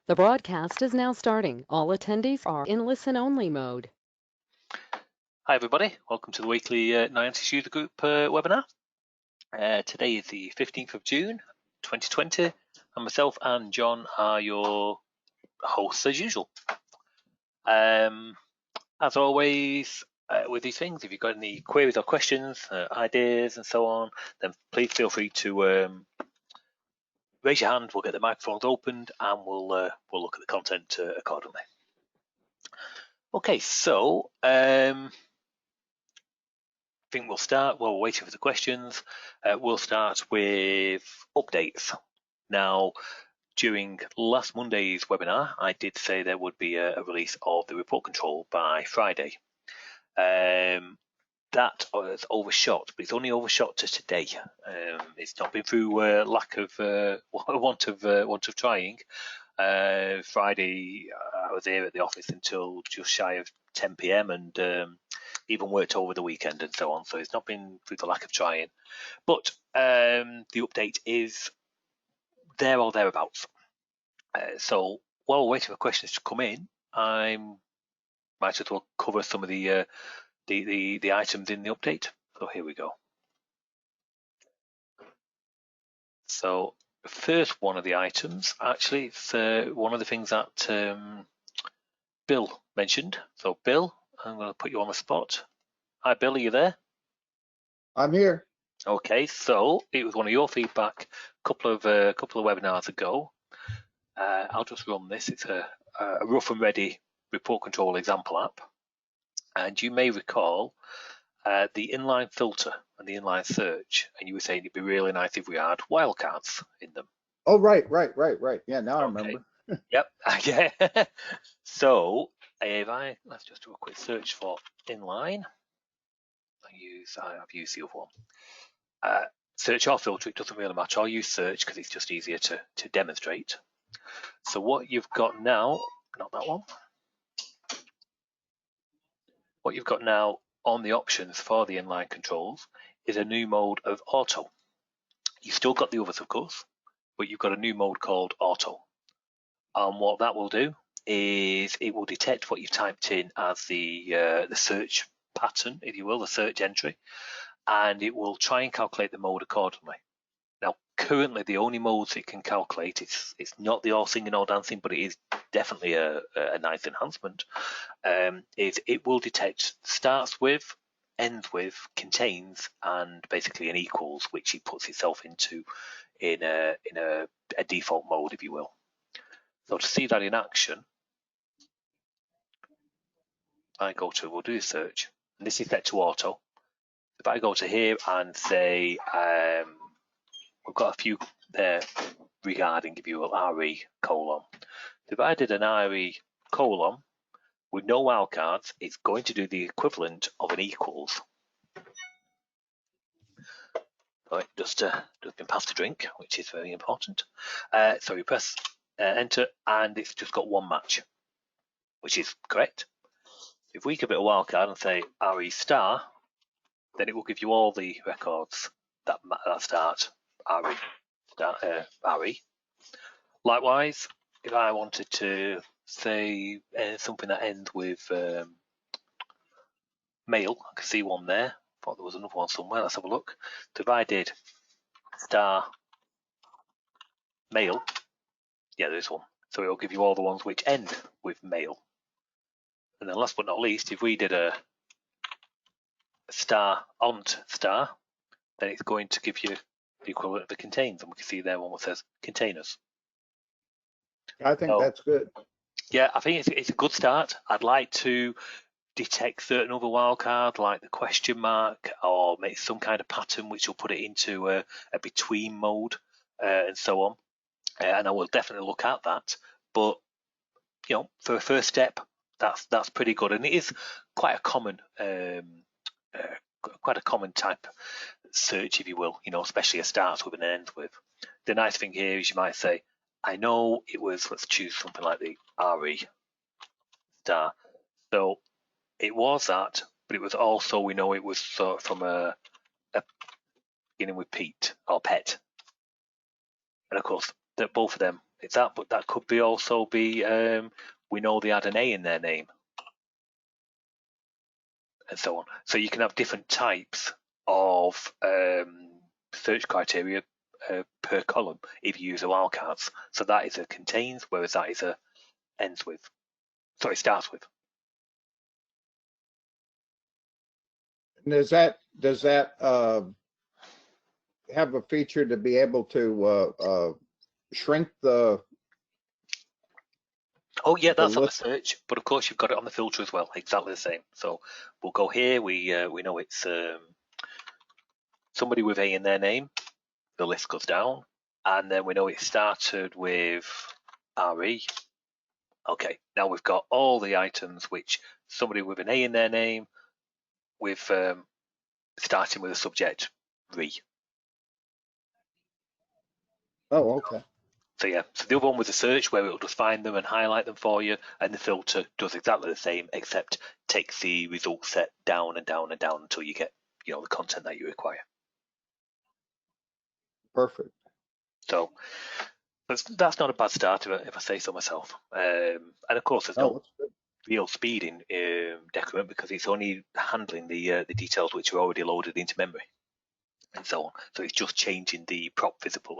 The broadcast is now starting. All attendees are in listen-only mode. Hi everybody, welcome to the weekly Noyantis Usergroup webinar. Today is the 15th of June 2020 and myself and John are your hosts as usual. As always with these things, if you've got any queries or questions, ideas and so on, then please feel free to raise your hand. We'll get the microphones opened and we'll look at the content accordingly. Okay, so I think we'll start, while we're waiting for the questions, we'll start with updates. Now, during last Monday's webinar, I did say there would be a release of the report control by Friday. That was overshot, but it's only overshot to today. It's not been through want of trying. Friday, I was here at the office until just shy of 10 PM and even worked over the weekend and so on. So it's not been through the lack of trying. But the update is there or thereabouts. So while we're waiting for questions to come in, I might as well cover some of the items in the update. So here we go. So the first one of the items, actually, it's one of the things that Bill mentioned. So Bill, I'm going to put you on the spot. Hi Bill, are you there? I'm here. Okay, so it was one of your feedback a couple of webinars ago. I'll just run this. It's a rough and ready report control example app. And you may recall the inline filter and the inline search, and you were saying it'd be really nice if we had wildcards in them. Oh, right. Yeah, now I remember. Yep. Yeah. So let's just do a quick search for inline. I've used the other one. Search or filter, it doesn't really matter. I'll use search because it's just easier to demonstrate. So what you've got now, not that one. What you've got now on the options for the inline controls is a new mode of auto. You've still got the others, of course, but you've got a new mode called auto. And what that will do is it will detect what you've typed in as the search pattern, if you will, the search entry, and it will try and calculate the mode accordingly. Now, currently, the only modes it can calculate, it's not the all singing, all dancing, but it is definitely a nice enhancement, is it will detect starts with, ends with, contains, and basically an equals, which it puts itself into in a default mode, if you will. So to see that in action, we'll do a search, and this is set to auto. If I go to here and say, we've got a few there regarding, if you will, RE colon. If I did an RE colon with no wildcards, it's going to do the equivalent of an equals. Right, just been passed a drink, which is very important. So you press enter, and it's just got one match, which is correct. If we give it a wildcard and say RE star, then it will give you all the records that start RE. Likewise, if I wanted to say something that ends with mail, I can see one there. I thought there was another one somewhere. Let's have a look. So if I did star mail, yeah, there's one. So it'll give you all the ones which end with mail. And then last but not least, if we did a star ont star, then it's going to give you the equivalent of the contains, and we can see there one that says containers. I think that's good. Yeah, I think it's a good start. I'd like to detect certain other wildcards like the question mark, or make some kind of pattern which will put it into a between mode and so on. And I will definitely look at that. But you know, for a first step, that's pretty good, and it is quite a common type search, if you will. You know, especially a starts with and an ends with. The nice thing here is you might say, I know it was. Let's choose something like the RE star. So it was that, but it was also, we know it was from a beginning with Pete or Pet, and of course that both of them It's that, but that could be also be, we know they had an A in their name, and so on. So you can have different types of search criteria per column if you use a wildcards. So that is a contains, whereas that is a ends with. Sorry, starts with. And does that have a feature to be able to shrink the? Oh yeah, that's on the search, but of course you've got it on the filter as well, exactly the same. So we'll go here. We know it's somebody with A in their name. The list goes down, and then we know it started with RE. Okay, now we've got all the items which somebody with an A in their name, with starting with a subject RE. Oh, okay. So yeah, so the other one was a search where it'll just find them and highlight them for you, and the filter does exactly the same, except takes the result set down and down and down until you get, the content that you require. Perfect. So that's not a bad start if I say so myself. And of course, there's no real speed in Decrement because it's only handling the details which are already loaded into memory and so on. So it's just changing the prop visible,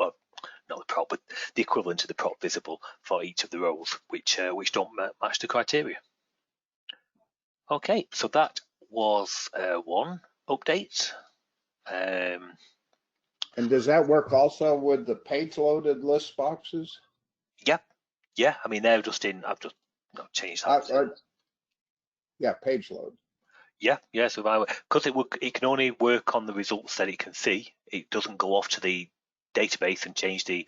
not the prop, but the equivalent to the prop visible for each of the rows, which don't match the criteria. Okay, so that was one update. And does that work also with the page-loaded list boxes? Yeah. I mean, they're just in. I've just changed that. Yeah, page load. Yeah. So because it can only work on the results that it can see. It doesn't go off to the database and change the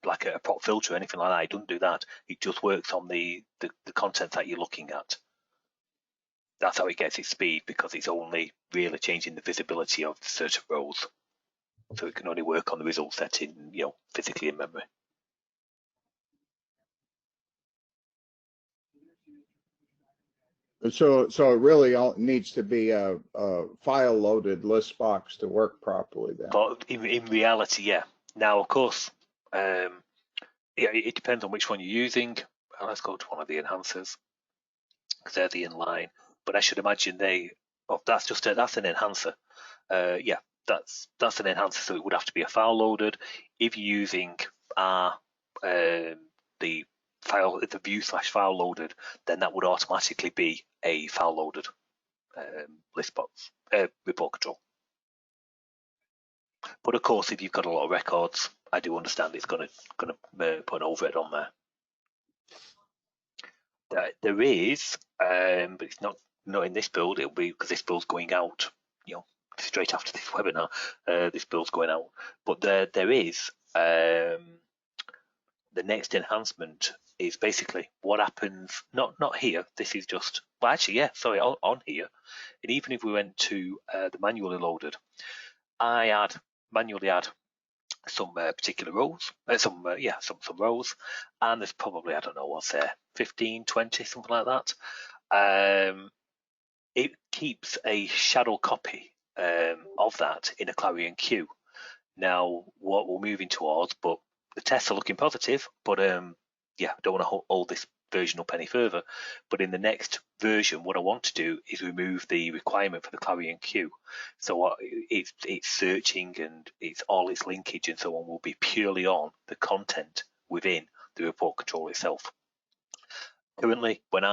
like a prop filter or anything like that. It doesn't do that. It just works on the content that you're looking at. That's how it gets its speed, because it's only really changing the visibility of certain rows. So it can only work on the result set in, physically in memory. So it really needs to be a file loaded list box to work properly then. But in reality, yeah. Now, of course, it depends on which one you're using. Let's go to one of the enhancers, because they're the inline. But I should imagine that's an enhancer. Yeah, that's an enhancer, so it would have to be a file loaded. If you're using the view/file loaded, then that would automatically be a file loaded list box report control. But of course, if you've got a lot of records, I do understand it's going to put an overhead on there. There is, but it's not in this build. It'll be because this build's going out, straight after this webinar. This build's going out, but there is the next enhancement is basically what happens. Not here. This is just on here. And even if we went to the manually loaded, I manually add some particular rows, some rows, and there's probably, I don't know what's there, 15, 20, something like that. It keeps a shadow copy of that in a Clarion queue. Now, what we're moving towards, but the tests are looking positive, but I don't want to hold this version up any further. But in the next version, what I want to do is remove the requirement for the Clarion queue. So it's searching and all its linkage and so on will be purely on the content within the report control itself. Currently, when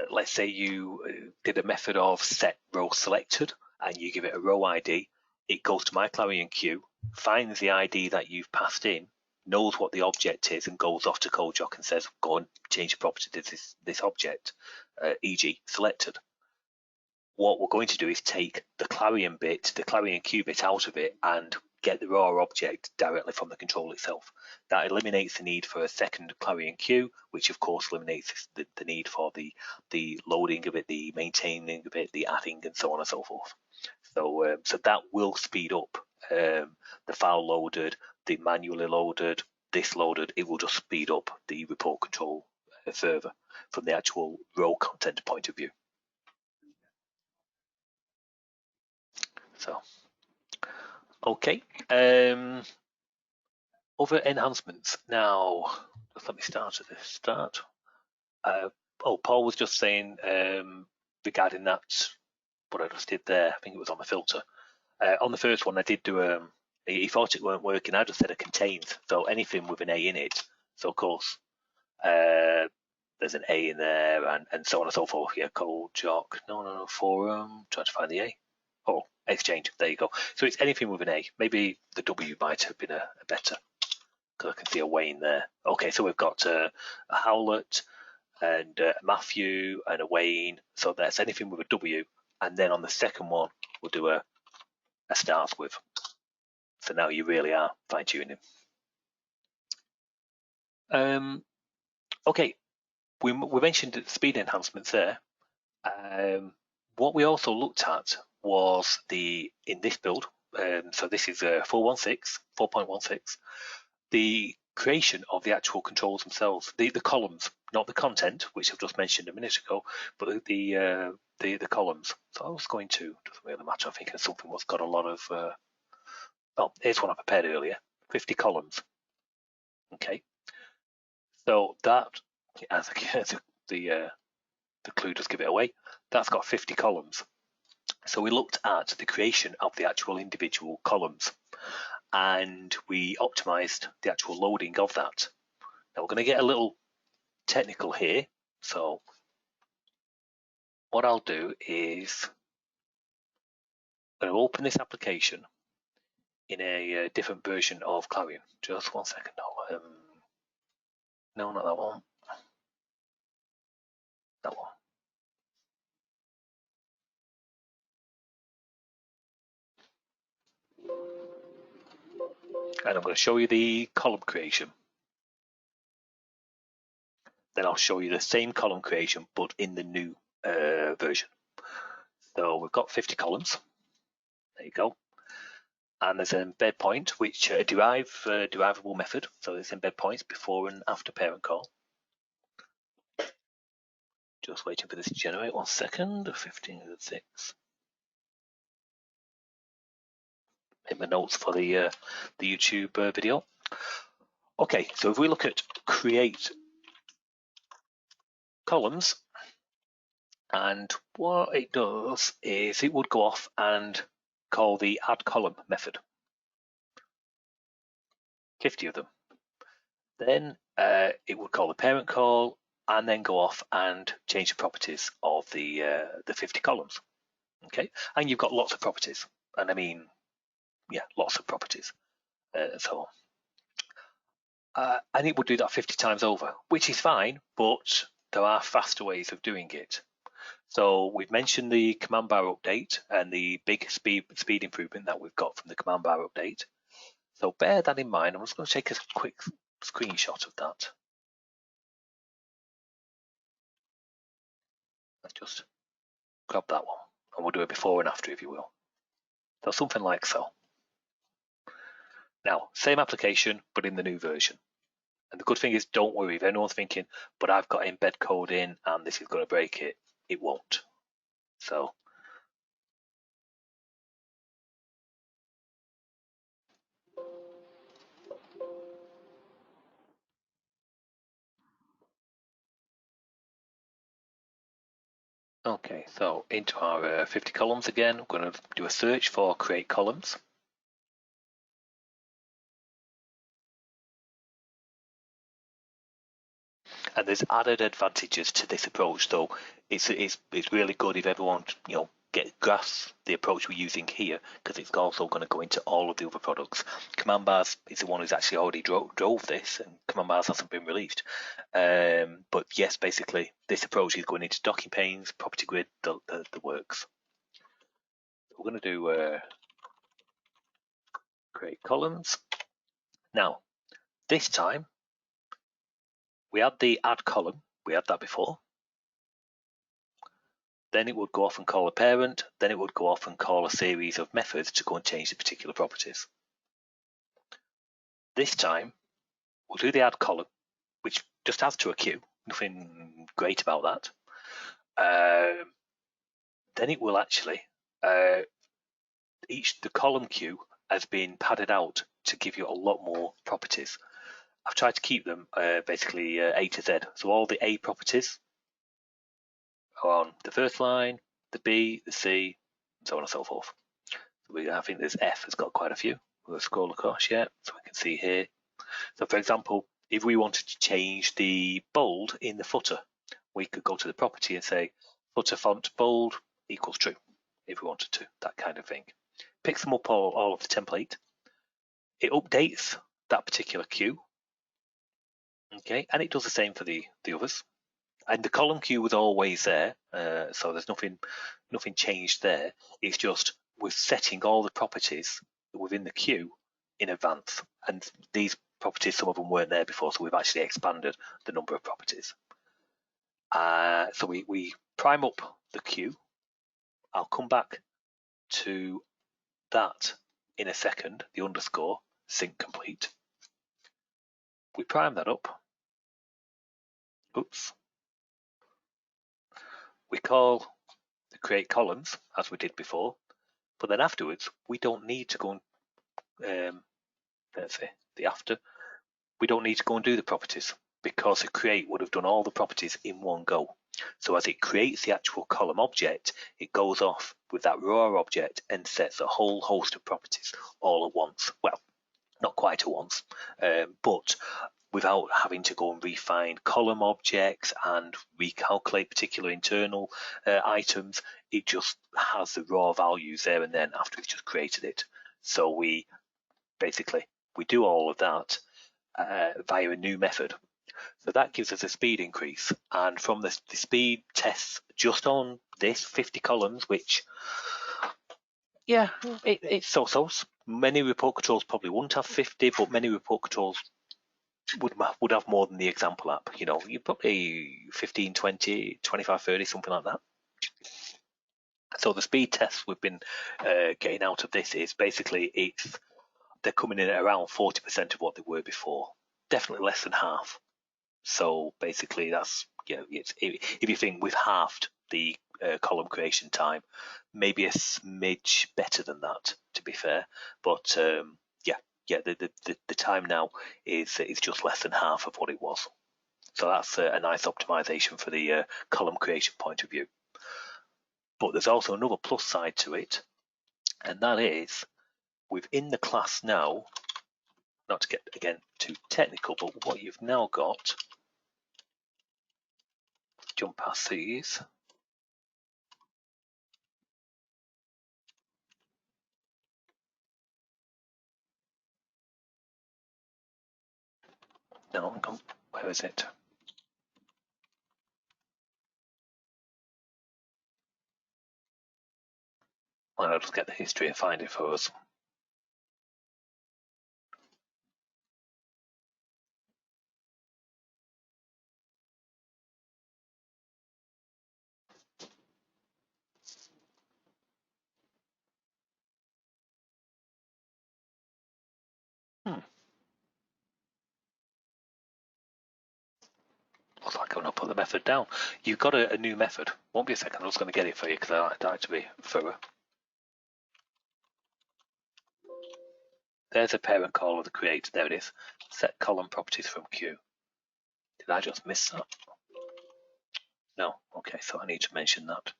let's say you did a method of set row selected and you give it a row ID, it goes to my Clarion queue, finds the ID that you've passed in, knows what the object is, and goes off to CodeJock and says, go and change the property to this object, e.g. selected. What we're going to do is take the Clarion queue bit out of it and get the raw object directly from the control itself. That eliminates the need for a second Clarion queue, which of course eliminates the need for the loading of it, the maintaining of it, the adding, and so on and so forth. So that will speed up the file loaded, the manually loaded, this loaded. It will just speed up the report control further from the actual row content point of view. So, okay. other enhancements. Now, just let me start at the start. Paul was just saying regarding that, what I just did there, I think it was on the filter. On the first one, I did do he thought it weren't working. I just said it contains, so anything with an A in it. So of course, there's an A in there, and so on and so forth. Yeah, cold jock. No, forum. Trying to find the A. Oh, exchange. There you go. So it's anything with an A. Maybe the W might have been a better, because I can see a Wayne there. Okay, so we've got a Howlett and a Matthew and a Wayne. So that's anything with a W. And then on the second one, we'll do a start with. So now you really are fine-tuning. Okay, we mentioned speed enhancements there. What we also looked at was in this build, so this is 4.16, the creation of the actual controls themselves, the columns, not the content, which I've just mentioned a minute ago, but the columns. So I was going to, doesn't really matter, I'm thinking of something that's got a lot of, here's one I prepared earlier, 50 columns. Okay, so that, as the clue does give it away, that's got 50 columns. So we looked at the creation of the actual individual columns, and we optimized the actual loading of that. Now we're going to get a little technical here. So what I'll do is I'm going to open this application in a different version of Clarion. Just one second. No, not that one. That one. And I'm going to show you the column creation. Then I'll show you the same column creation, but in the new version. So we've got 50 columns. There you go. And there's an embed point, which derivable method. So there's embed points before and after parent call. Just waiting for this to generate. 1 second. 15.6. Hit my notes for the YouTube video. Okay, so if we look at create columns, and what it does is it would go off and call the add column method. 50 of them. Then it would call the parent call and then go off and change the properties of the 50 columns. Okay, and you've got lots of properties, and I mean, yeah, lots of properties. And it would do that 50 times over, which is fine, but there are faster ways of doing it. So we've mentioned the command bar update and the big speed improvement that we've got from the command bar update. So bear that in mind. I'm just going to take a quick screenshot of that. Let's just grab that one, and we'll do it before and after, if you will. So something like so. Now, same application, but in the new version. And the good thing is, don't worry, if anyone's thinking, but I've got embed code in and this is going to break it, it won't. So okay, so into our 50 columns again, we're going to do a search for create columns. And there's added advantages to this approach. So it's really good if everyone grasps the approach we're using here, because it's also going to go into all of the other products. Command bars is the one who's actually already drove this, and command bars hasn't been released. But yes, basically this approach is going into docking panes, property grid, the works. We're going to do create columns. Now this time we add the add column. We had that before. Then it would go off and call a parent, then it would go off and call a series of methods to go and change the particular properties. This time, we'll do the add column, which just adds to a queue, nothing great about that. Then it will actually, the column queue has been padded out to give you a lot more properties. I've tried to keep them basically A to Z. So all the A properties are on the first line, the B, the C, and so on and so forth. So I think there's F has got quite a few. We'll scroll across, yeah, so we can see here. So for example, if we wanted to change the bold in the footer, we could go to the property and say footer font bold equals true, if we wanted to, that kind of thing. Picks them up all of the template. It updates that particular queue. Okay, and it does the same for the others. And the column queue was always there, so there's nothing changed there. It's just we're setting all the properties within the queue in advance, and these properties, some of them weren't there before, so we've actually expanded the number of properties. So we prime up the queue. I'll come back to that in a second, the underscore sync complete. We prime that up. Oops. We call the create columns as we did before, but then afterwards we don't need to go and let's say the after. We don't need to go and do the properties because the create would have done all the properties in one go. So as it creates the actual column object, it goes off with that raw object and sets a whole host of properties all at once. Well, not quite at once, but without having to go and refine column objects and recalculate particular internal items. It just has the raw values there and then after we've just created it. So we do all of that via a new method. So that gives us a speed increase. And from the speed tests just on this 50 columns, which, yeah, it's so-so. Many report controls probably won't have 50, but many report controls would have more than the example app. You know, you probably 15, 20, 25, 30, something like that. So the speed tests we've been getting out of this is basically they're coming in at around 40% of what they were before. Definitely less than half. So basically that's, you know, if you think we've halved the column creation time, maybe a smidge better than that, to be fair. But the time now is just less than half of what it was. So that's a nice optimization for the column creation point of view. But there's also another plus side to it, and that is within the class now, not to get again too technical, but what you've now got, jump past these. No, where is it? Well, I'll just get the history and find it for us. Looks like I'm going to put the method down. You've got a new method. Won't be a second. I'm just going to get it for you because I like to be thorough. There's a parent call of the create. There it is. Set column properties from queue. Did I just miss that? No. Okay, so I need to mention that.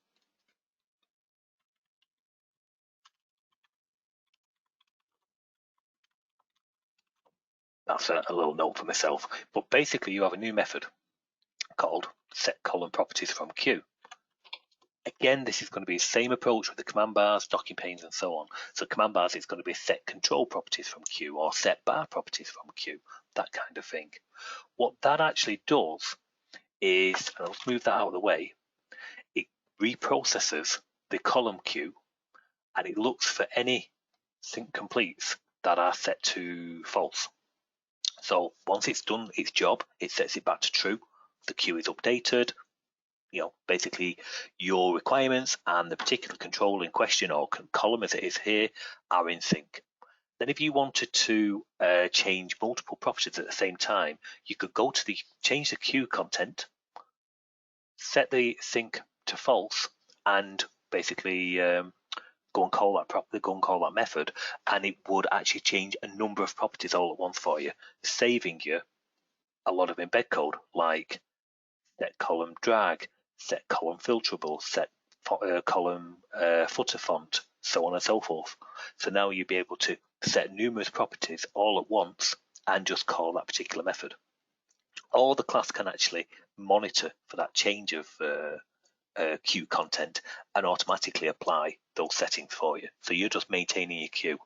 That's a little note for myself. But basically, you have a new method called set column properties from queue. Again, this is going to be the same approach with the command bars, docking panes, and so on. So command bars is going to be set control properties from queue or set bar properties from queue, that kind of thing. What that actually does is, and I'll move that out of the way, it reprocesses the column queue and it looks for any sync completes that are set to false. So once it's done its job, it sets it back to true. The queue is updated. You know, basically your requirements and the particular control in question or column as it is here are in sync. Then if you wanted to change multiple properties at the same time, you could go to change the queue content, set the sync to false, and basically go and call that method, and it would actually change a number of properties all at once for you, saving you a lot of embed code, like set column drag, set column filterable, set column footer font, so on and so forth. So now you'll be able to set numerous properties all at once and just call that particular method. Or the class can actually monitor for that change of queue content and automatically apply those settings for you. So you're just maintaining your queue.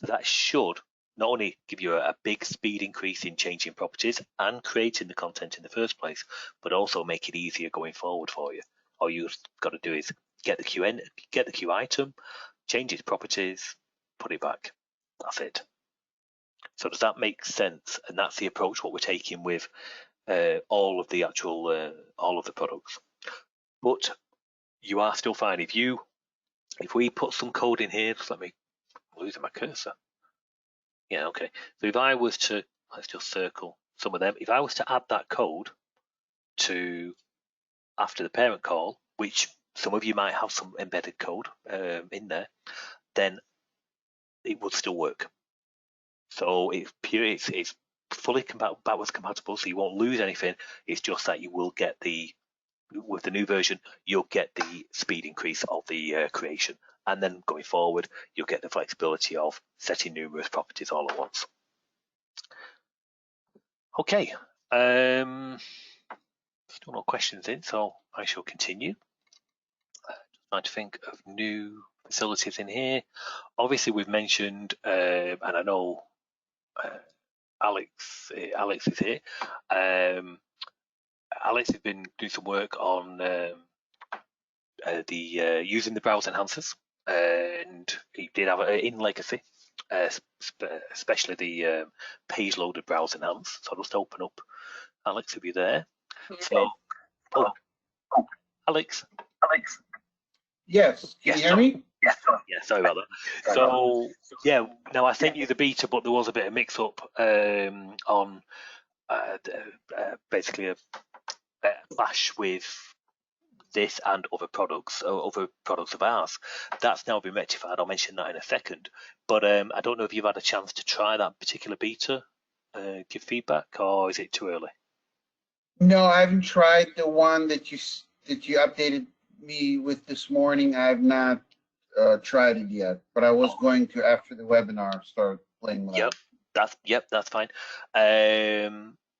So that should not only give you a big speed increase in changing properties and creating the content in the first place, but also make it easier going forward for you. All you've got to do is get the queue item, change its properties, put it back. That's it. So does that make sense? And that's the approach what we're taking with all of the products. But you are still fine if we put some code in here. Just I'm losing my cursor. Yeah, okay. So if I was to, let's just circle some of them. If I was to add that code to after the parent call, which some of you might have some embedded code in there, then it would still work. So it's fully backwards compatible, so you won't lose anything. It's just that you will get with the new version, you'll get the speed increase of the creation. And then going forward, you'll get the flexibility of setting numerous properties all at once. Okay, still no questions in, so I shall continue. Just trying to think of new facilities in here. Obviously, we've mentioned, and I know Alex is here. Alex has been doing some work on using the browse enhancers, and he did have it in Legacy, especially the page loaded browse enhance. So I'll just open up Alex if you're there. So, Alex. Yes, can you hear me? Yeah, sorry about that. So yeah, now I sent you the beta, but there was a bit of mix up on basically a clash with this and other products of ours. That's now been rectified. I'll mention that in a second. But I don't know if you've had a chance to try that particular beta, give feedback, or is it too early? No, I haven't tried the one that you updated me with this morning. I have not tried it yet, but I was going to after the webinar start playing with it. That's fine.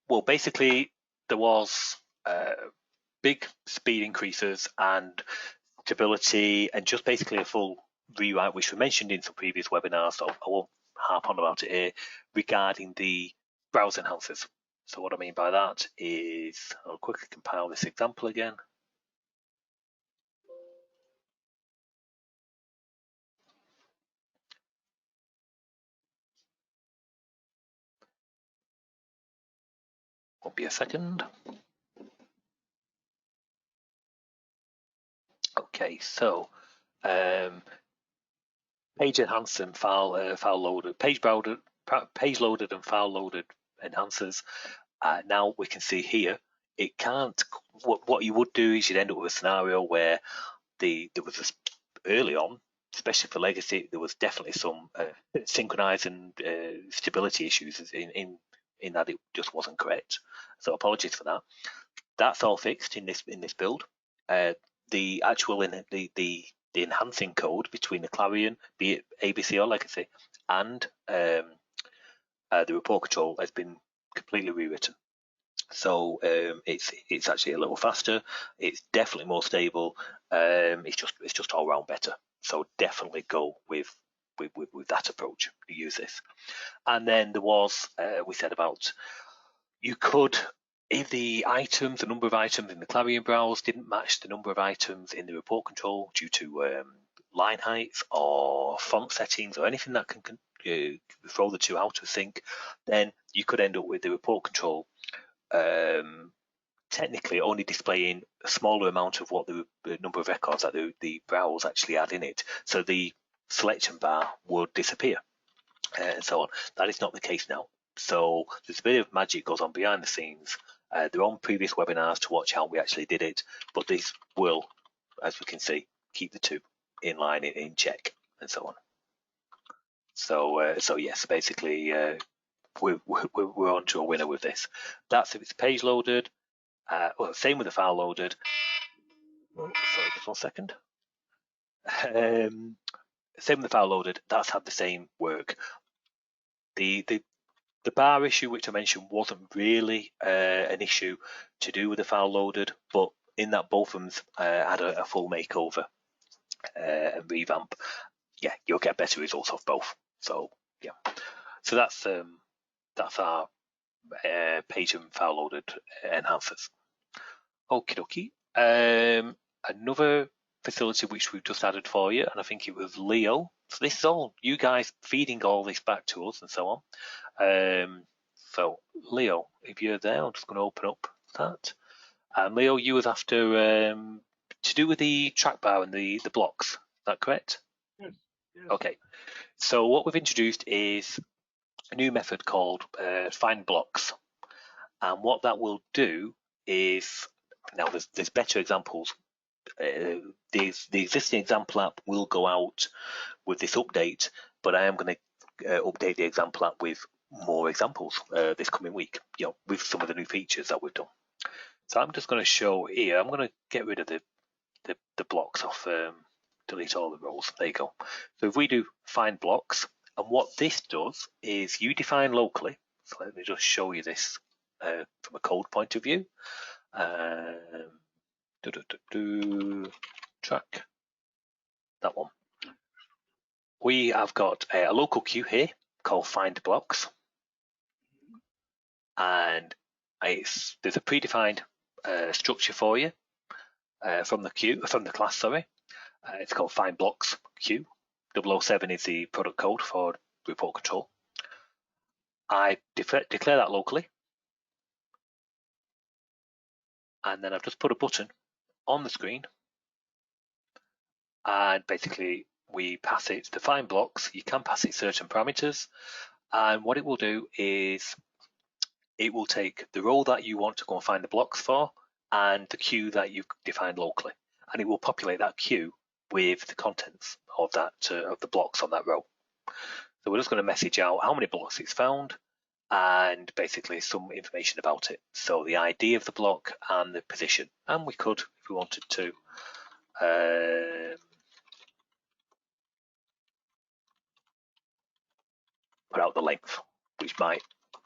Well, basically there was big speed increases and stability, and just basically a full rewrite, which we mentioned in some previous webinars, so I won't harp on about it here, regarding the browse enhancers. So what I mean by that is, I'll quickly compile this example again. Won't be a second. Okay, so page enhanced and file loaded, page loaded and file loaded enhancers. Now we can see here, it can't. What you would do is you'd end up with a scenario where there was this early on, especially for legacy, there was definitely some synchronize and stability issues in that it just wasn't correct. So apologies for that. That's all fixed in this build. The actual the enhancing code between the Clarion, be it ABC or legacy, and the report control has been completely rewritten. So it's actually a little faster. It's definitely more stable. It's just all round better. So definitely go with that approach. Use this. And then there was we said about you could, if the number of items in the Clarion browse didn't match the number of items in the report control due to line heights or font settings or anything that can throw the two out of sync, then you could end up with the report control technically only displaying a smaller amount of what the number of records that the browse actually had in it. So the selection bar would disappear and so on. That is not the case now. So there's a bit of magic goes on behind the scenes. They're on previous webinars to watch how we actually did it, but this will, as we can see, keep the two. inline in check and so on. So yes, basically we're on to a winner with this. That's if it's page loaded. Well, same with the file loaded. Oh, sorry, just 1 second. Same with the file loaded. That's had the same work. The bar issue which I mentioned wasn't really an issue to do with the file loaded, but in that both of them had a full makeover and revamp. Yeah, you'll get better results off both. So yeah, so that's our page and file loaded enhancers. Okie dokie. Another facility which we've just added for you, and I think it was Leo. So this is all you guys feeding all this back to us and so on. So Leo, if you're there, I'm just going to open up that. And Leo, you was after to do with the trackbar and the blocks. Is that correct? Yes. Okay. So what we've introduced is a new method called find blocks, and what that will do is, now there's better examples. The existing example app will go out with this update, but I am going to update the example app with more examples this coming week, with some of the new features that we've done. So I'm just going to show here. I'm going to get rid of the blocks off, delete all the rows. There you go. So if we do find blocks, and what this does is you define locally. So let me just show you this from a code point of view. Track, that one. We have got a local queue here called find blocks, and there's a predefined structure for you from the class. Sorry, it's called find blocks queue. 007 is the product code for ReportControl. I declare that locally, and then I've just put a button on the screen, and basically we pass it the find blocks. You can pass it certain parameters, and what it will do is it will take the row that you want to go and find the blocks for and the queue that you've defined locally, and it will populate that queue with the contents of that of the blocks on that row. So we're just going to message out how many blocks it's found and basically some information about it. So the ID of the block and the position, and we could, if we wanted to, put out the length, which might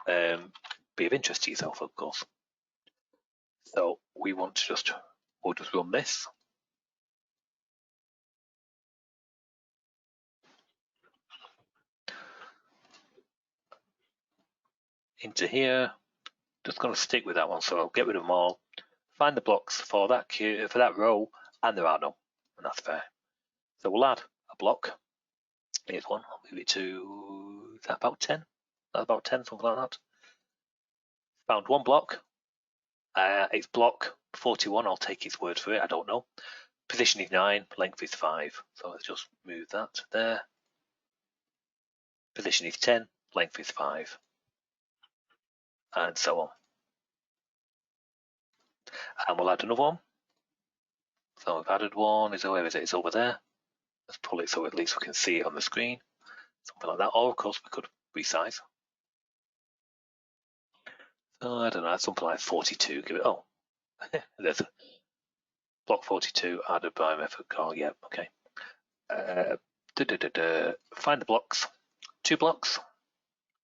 be of interest to yourself, of course. So we want to we'll just run this. Into here, just going to stick with that one, so I'll get rid of them all. Find the blocks for that queue, for that row, and there are none, and that's fair. So we'll add a block. Here's one. I'll move it to, is that about 10? That's about 10, something like that. Found one block. It's block 41. I'll take his word for it. I don't know. Position is 9. Length is 5. So let's just move that there. Position is 10. Length is 5. And so on. And we'll add another one. So we've added one. Where is it? It's over there. Let's pull it so at least we can see it on the screen. Something like that. Or of course we could resize. So I don't know, something like 42. Give it. Oh, there's a block 42 added by method call. Yeah, okay. Find the blocks. 2 blocks.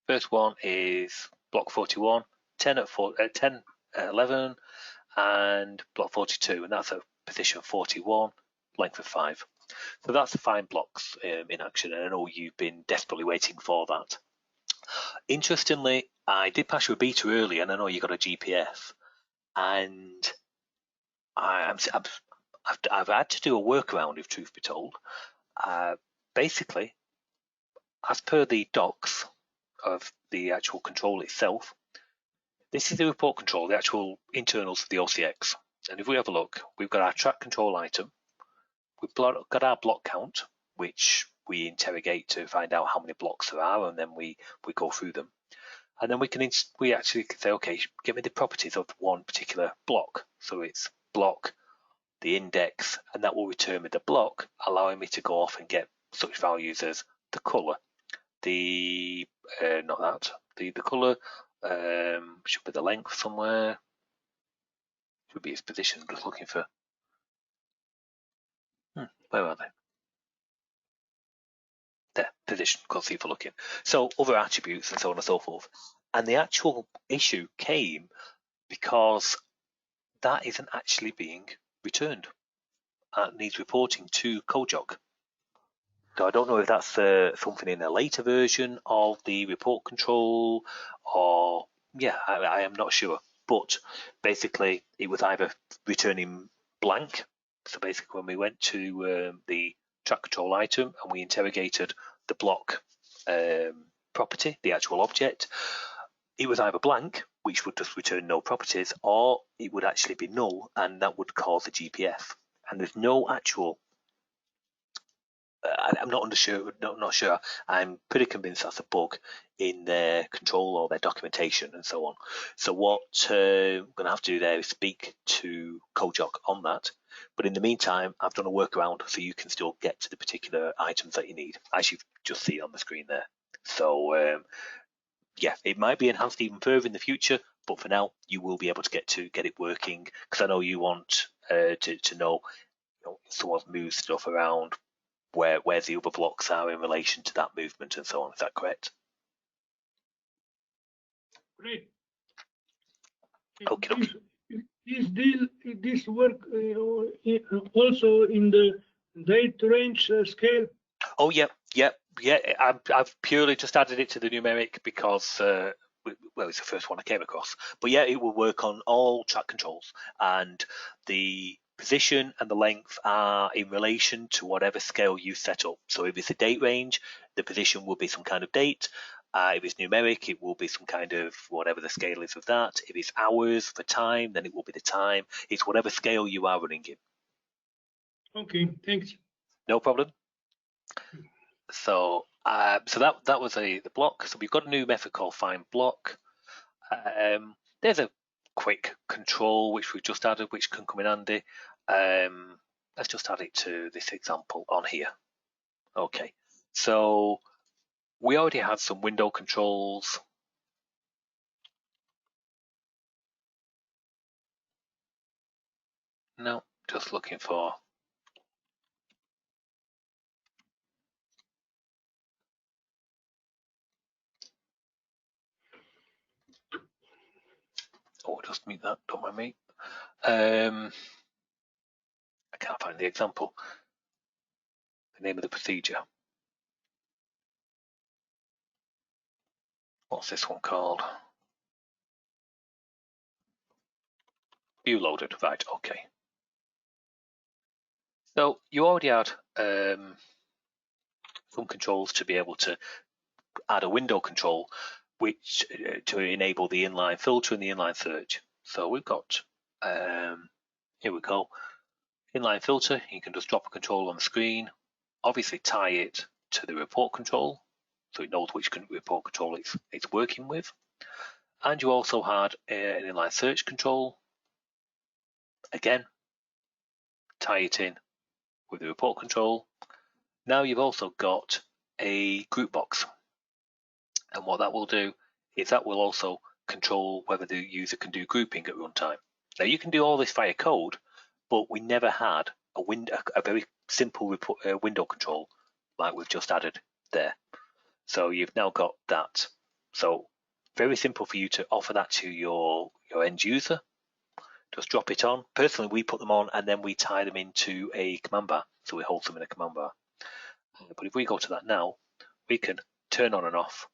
First one is block 41, 10 at 11, and block 42, and that's at position 41, length of 5. So that's the find blocks in action, and I know you've been desperately waiting for that. Interestingly, I did pass you a beta earlier, and I know you got a GPS, and I've had to do a workaround, if truth be told. Basically, as per the docs of the actual control itself, this is the report control, the actual internals of the OCX. And if we have a look, we've got our track control item, we've got our block count, which we interrogate to find out how many blocks there are, and then we go through them. And then we actually can say, okay, give me the properties of one particular block. So it's block, the index, and that will return me the block, allowing me to go off and get such values as the color, the the color should be the length somewhere, should be its position. I'm just looking for where are they? There, position, go see for looking. So other attributes and so on and so forth. And the actual issue came because that isn't actually being returned. It needs reporting to CodeJog. So I don't know if that's something in a later version of the report control, or yeah, I am not sure. But basically, it was either returning blank. So basically, when we went to the track control item and we interrogated the block property, the actual object, it was either blank, which would just return no properties, or it would actually be null, and that would cause a GPF. And there's no actual. I'm not sure. I'm pretty convinced that's a bug in their control or their documentation and so on. So what I'm going to have to do there is speak to CodeJog on that. But in the meantime, I've done a workaround so you can still get to the particular items that you need, as you've just seen on the screen there. So yeah, it might be enhanced even further in the future, but for now, you will be able to get it working, because I know you want to know, if someone's moved stuff around, where the other blocks are in relation to that movement and so on. Is that correct? Great. Okay. This work also in the date range scale? Oh yeah. I've purely just added it to the numeric because well, it's the first one I came across. But yeah, it will work on all track controls, and the position and the length are in relation to whatever scale you set up. So if it's a date range, the position will be some kind of date. If it's numeric, it will be some kind of whatever the scale is of that. If it's hours for time, then it will be the time. It's whatever scale you are running in. Okay, thanks. No problem. So that was the block. So we've got a new method called find block. There's a quick control which we've just added, which can come in handy. Let's just add it to this example on here. Okay, so we already had some window controls. No, just looking for. Oh, just meet that, don't mind me. I can't find the example. The name of the procedure. What's this one called? View loaded, right, okay. So you already had some controls to be able to add a window control, which to enable the inline filter and the inline search. So we've got, here we go, inline filter. You can just drop a control on the screen, obviously tie it to the report control, so it knows which report control it's working with. And you also had an inline search control. Again, tie it in with the report control. Now you've also got a group box. And what that will do is that will also control whether the user can do grouping at runtime. Now you can do all this via code, but we never had a very simple window control like we've just added there. So you've now got that. So very simple for you to offer that to your end user. Just drop it on. Personally, we put them on and then we tie them into a command bar. So we hold them in a command bar. But if we go to that now, we can turn on and off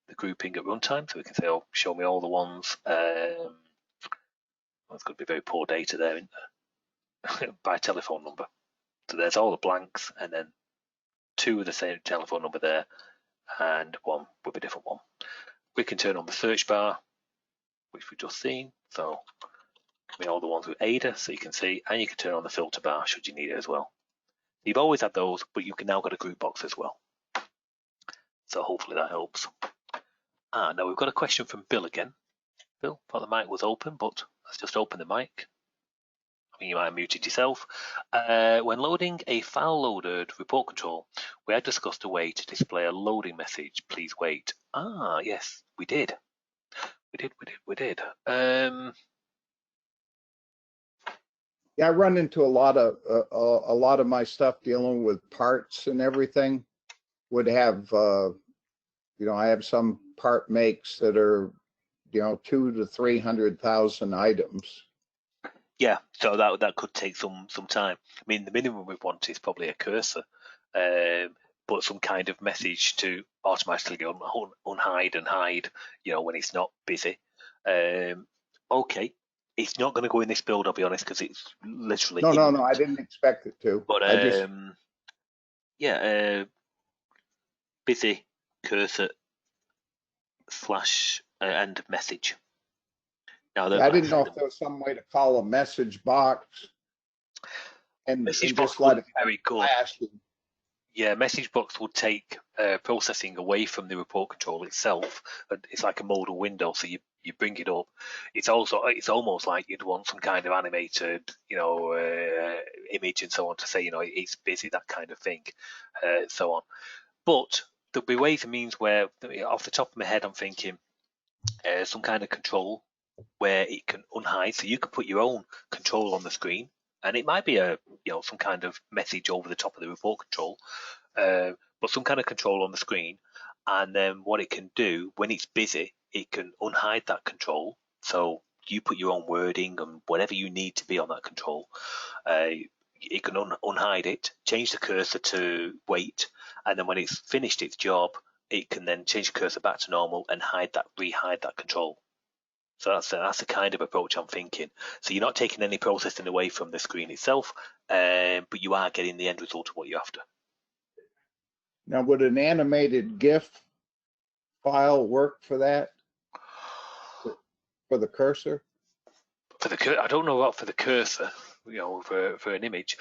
the grouping at runtime. So we can say, oh, show me all the ones. Well, it's going to be very poor data there, isn't there? By telephone number. So there's all the blanks and then 2 with the same telephone number there and 1 with a different one. We can turn on the search bar, which we've just seen. So give me all the ones with Ada so you can see, and you can turn on the filter bar should you need it as well. You've always had those, but you can now got a group box as well. So hopefully that helps. Now we've got a question from Bill again. Bill, thought the mic was open, but let's just open the mic. you might have muted yourself. When loading a file-loaded report control, we had discussed a way to display a loading message. Please wait. Ah, yes, we did. We did. Yeah, I run into a lot of my stuff dealing with parts and everything would have, I have some part makes that are, 200,000 to 300,000 items. Yeah, so that could take some time. I mean, the minimum we want is probably a cursor, but some kind of message to automatically unhide and hide, when it's not busy. Okay, it's not going to go in this build, I'll be honest, because it's literally No, I didn't expect it to. But I just busy cursor / and message. Now, I didn't know if there was some way to call a message box and just let it very good. flash. Yeah, message box will take processing away from the report control itself. It's like a modal window, so you bring it up. It's almost like you'd want some kind of animated, image and so on to say, it's busy, that kind of thing, so on. But there'll be ways and means where, off the top of my head, I'm thinking some kind of control where it can unhide, so you could put your own control on the screen, and it might be some kind of message over the top of the report control, but some kind of control on the screen, and then what it can do when it's busy, it can unhide that control. So you put your own wording and whatever you need to be on that control. It can unhide it, change the cursor to wait, and then when it's finished its job, it can then change the cursor back to normal and rehide that control. So that's the kind of approach I'm thinking. So you're not taking any processing away from the screen itself, but you are getting the end result of what you're after. Now, would an animated GIF file work for that? For the cursor? I don't know what for the cursor, for an image.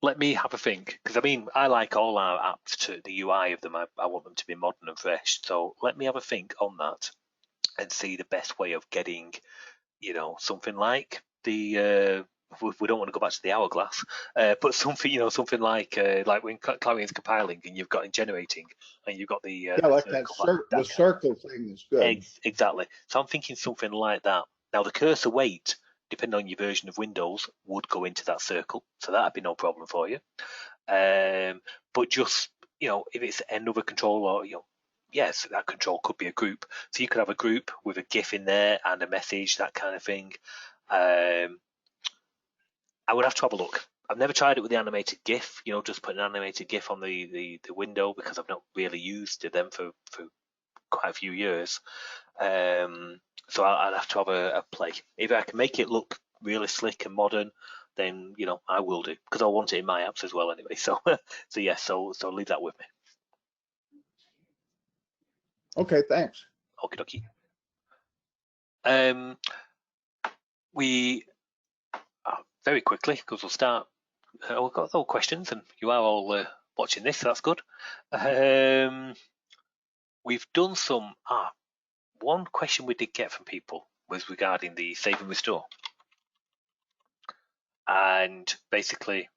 Let me have a think, because I like all our apps to the UI of them. I want them to be modern and fresh. So let me have a think on that and see the best way of getting, something like the. We don't want to go back to the hourglass, but something like when Clarion is compiling and you've got in generating and you've got the the circle thing is good. Exactly. So I'm thinking something like that. Now the cursor weight, depending on your version of Windows, would go into that circle, so that'd be no problem for you. But just if it's another control or yes, that control could be a group. So you could have a group with a GIF in there and a message, that kind of thing. I would have to have a look. I've never tried it with the animated GIF, just put an animated GIF on the window, because I've not really used them for quite a few years. So I'll have to have a play. If I can make it look really slick and modern, then I will do, because I want it in my apps as well anyway. So so leave that with me. Okay, thanks. Okie dokie. We very quickly, because we'll start. We've got all questions, and you are all watching this, so that's good. We've done some. One question we did get from people was regarding the save and restore, and basically,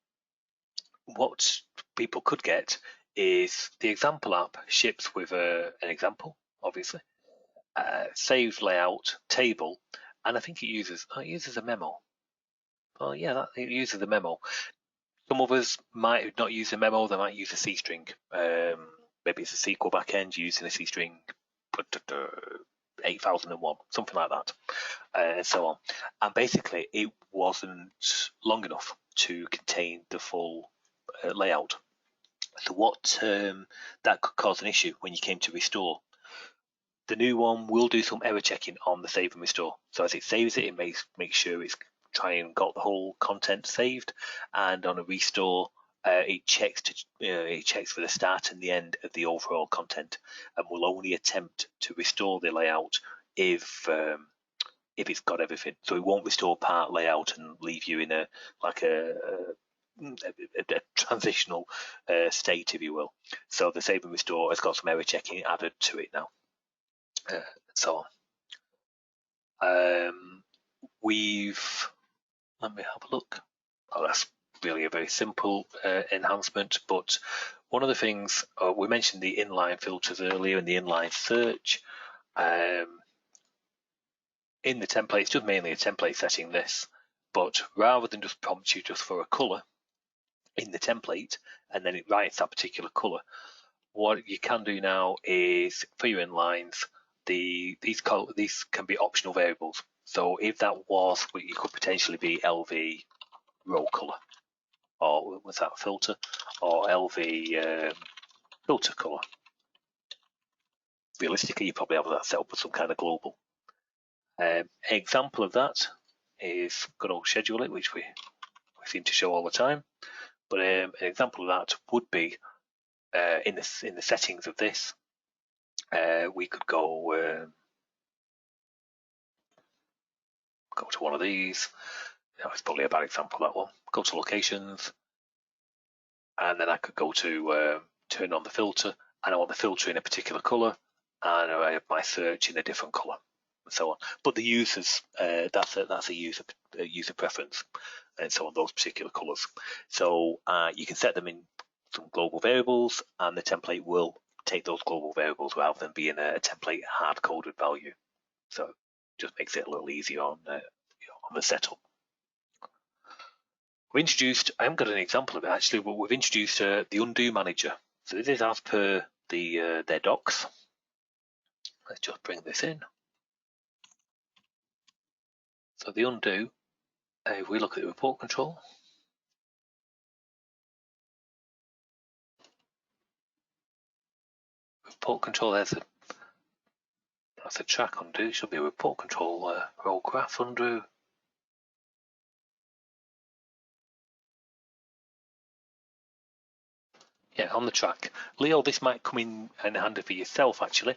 what people could get is the example app ships with an example, obviously, saved layout table, and I think it uses a memo. Well, yeah, it uses a memo. Some others might not use a memo; they might use a C string. Maybe it's a SQL backend using a C string, 8001, something like that, and so on. And basically, it wasn't long enough to contain the full layout. So what that could cause an issue when you came to restore. The new one will do some error checking on the save and restore. So as it saves it makes sure it's trying got the whole content saved, and on a restore, it checks for the start and the end of the overall content, and will only attempt to restore the layout if it's got everything. So it won't restore part layout and leave you in a transitional state, if you will. So the save and restore has got some error checking added to it now. So let me have a look. Well, that's really a very simple enhancement, but one of the things, we mentioned the inline filters earlier and the inline search. In the template, it's just mainly a template setting this, but rather than just prompt you just for a color in the template and then it writes that particular color, what you can do now is for your inlines, these can be optional variables. So if that was, it could potentially be LV row color, or was that filter, or LV filter color. Realistically, you probably have that set up with some kind of global. Example of that is good old schedule it, which we seem to show all the time. But an example of that would be in the settings of this. We could go to one of these. It's probably a bad example, that one. Go to locations, and then I could go to turn on the filter, and I want the filter in a particular color, and I have my search in a different color, and so on. But the users, that's a user preference, and so on, those particular colors. So you can set them in some global variables, and the template will take those global variables rather than being a template hard-coded value. So just makes it a little easier on the setup. We introduced, I haven't got an example of it actually, but we've introduced the undo manager. So this is as per their docs. Let's just bring this in. So the undo, if we look at the report control, that's a track undo. Should be a report control row graph undo. Yeah, on the track. Leo, this might come in handy for yourself actually.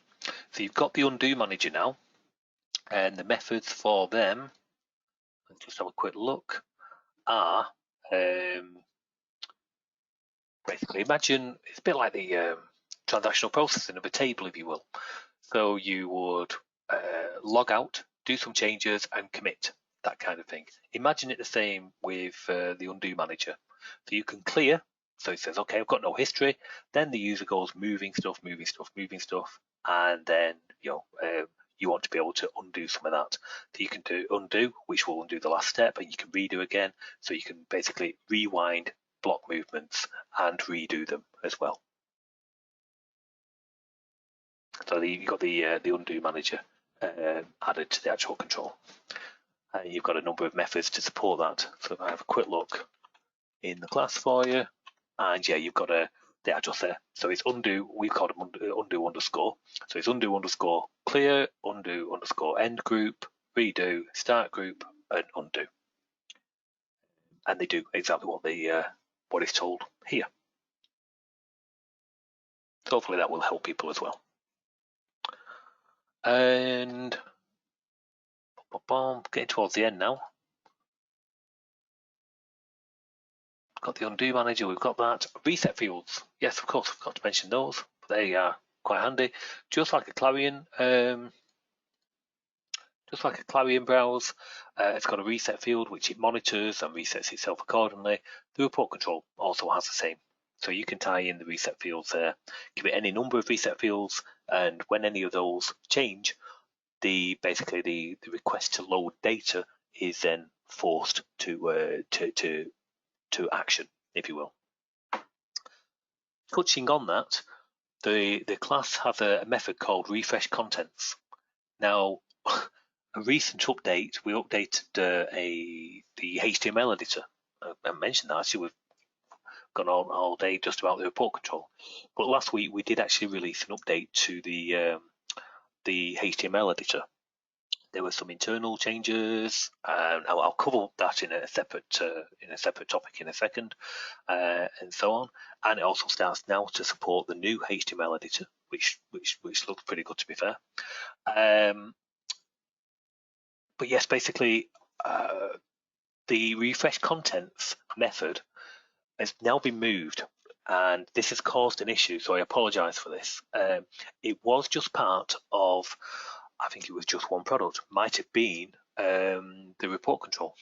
So you've got the undo manager now, and the methods for them, let's just have a quick look, are basically, imagine it's a bit like the transactional processing of a table, if you will. So you would log out, do some changes, and commit, that kind of thing. Imagine it the same with the undo manager. So you can clear. So it says, okay, I've got no history. Then the user goes moving stuff, and then you want to be able to undo some of that. So you can do undo, which will undo the last step, and you can redo again. So you can basically rewind block movements and redo them as well. So you've got the undo manager added to the actual control. And you've got a number of methods to support that. So if I have a quick look in the class for you, and yeah, you've got the address there. So it's undo, we've called them undo underscore. So it's undo underscore clear, undo underscore end group, redo, start group, and undo. And they do exactly what is told here. So hopefully that will help people as well. And getting towards the end now. Got the undo manager, we've got that. Reset fields, yes, of course, I forgot to mention those. But they are quite handy. Just like a Clarion, browse, it's got a reset field which it monitors and resets itself accordingly. The report control also has the same. So you can tie in the reset fields there, give it any number of reset fields, and when any of those change, basically the request to load data is then forced to action, if you will. Touching on that, the class has a method called refresh contents. Now, a recent update, we updated the HTML editor. I mentioned that actually, we've gone on all day just about the report control. But last week we did actually release an update to the HTML editor. There were some internal changes, and I'll cover that in a separate topic in a second, and so on. And it also starts now to support the new HTML editor, which looks pretty good, to be fair. But yes, basically, the refresh contents method has now been moved, and this has caused an issue. So I apologise for this. It was just part of, I think it was just one product, might have been the report control.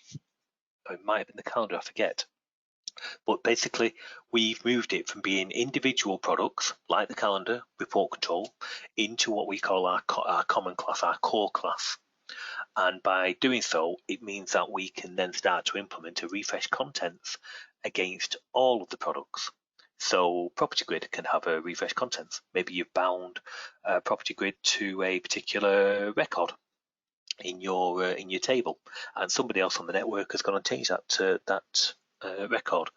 it might have been the calendar, I forget. But basically, we've moved it from being individual products, like the calendar, report control, into what we call our common class, our core class. And by doing so, it means that we can then start to implement a refresh contents against all of the products. So property grid can have a refresh contents. Maybe you've bound property grid to a particular record in your table, and somebody else on the network has gone and changed that record.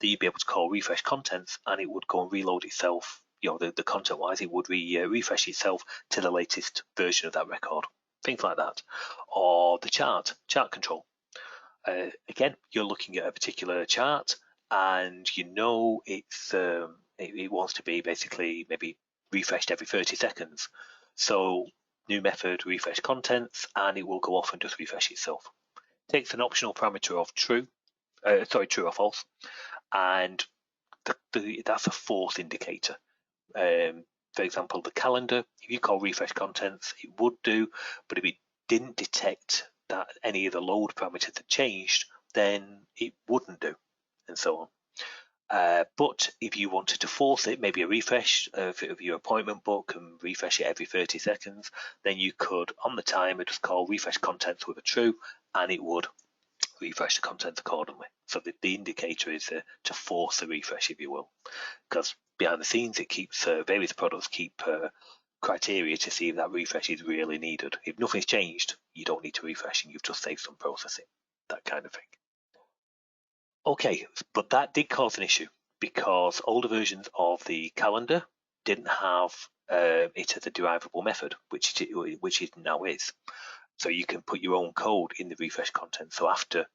That you'd be able to call refresh contents, and it would go and reload itself. The content wise, it would refresh itself to the latest version of that record. Things like that, or the chart control. Again, you're looking at a particular chart, and it wants to be basically maybe refreshed every 30 seconds. So new method, refresh contents, and it will go off and just refresh itself. Takes an optional parameter of true or false, and that's a false indicator. For example, the calendar, if you call refresh contents, it would do, but if it didn't detect that any of the load parameters had changed, then it wouldn't do, and so on. But if you wanted to force it, maybe a refresh of your appointment book and refresh it every 30 seconds, then you could, on the timer, just call refresh contents with a true, and it would refresh the contents accordingly. So the indicator is to force the refresh, if you will, because behind the scenes it keeps various products keep criteria to see if that refresh is really needed. If nothing's changed, you don't need to refresh, and you've just saved some processing, that kind of thing. Okay, but that did cause an issue because older versions of the calendar didn't have it as a derivable method, which it now is. So you can put your own code in the refresh content. So after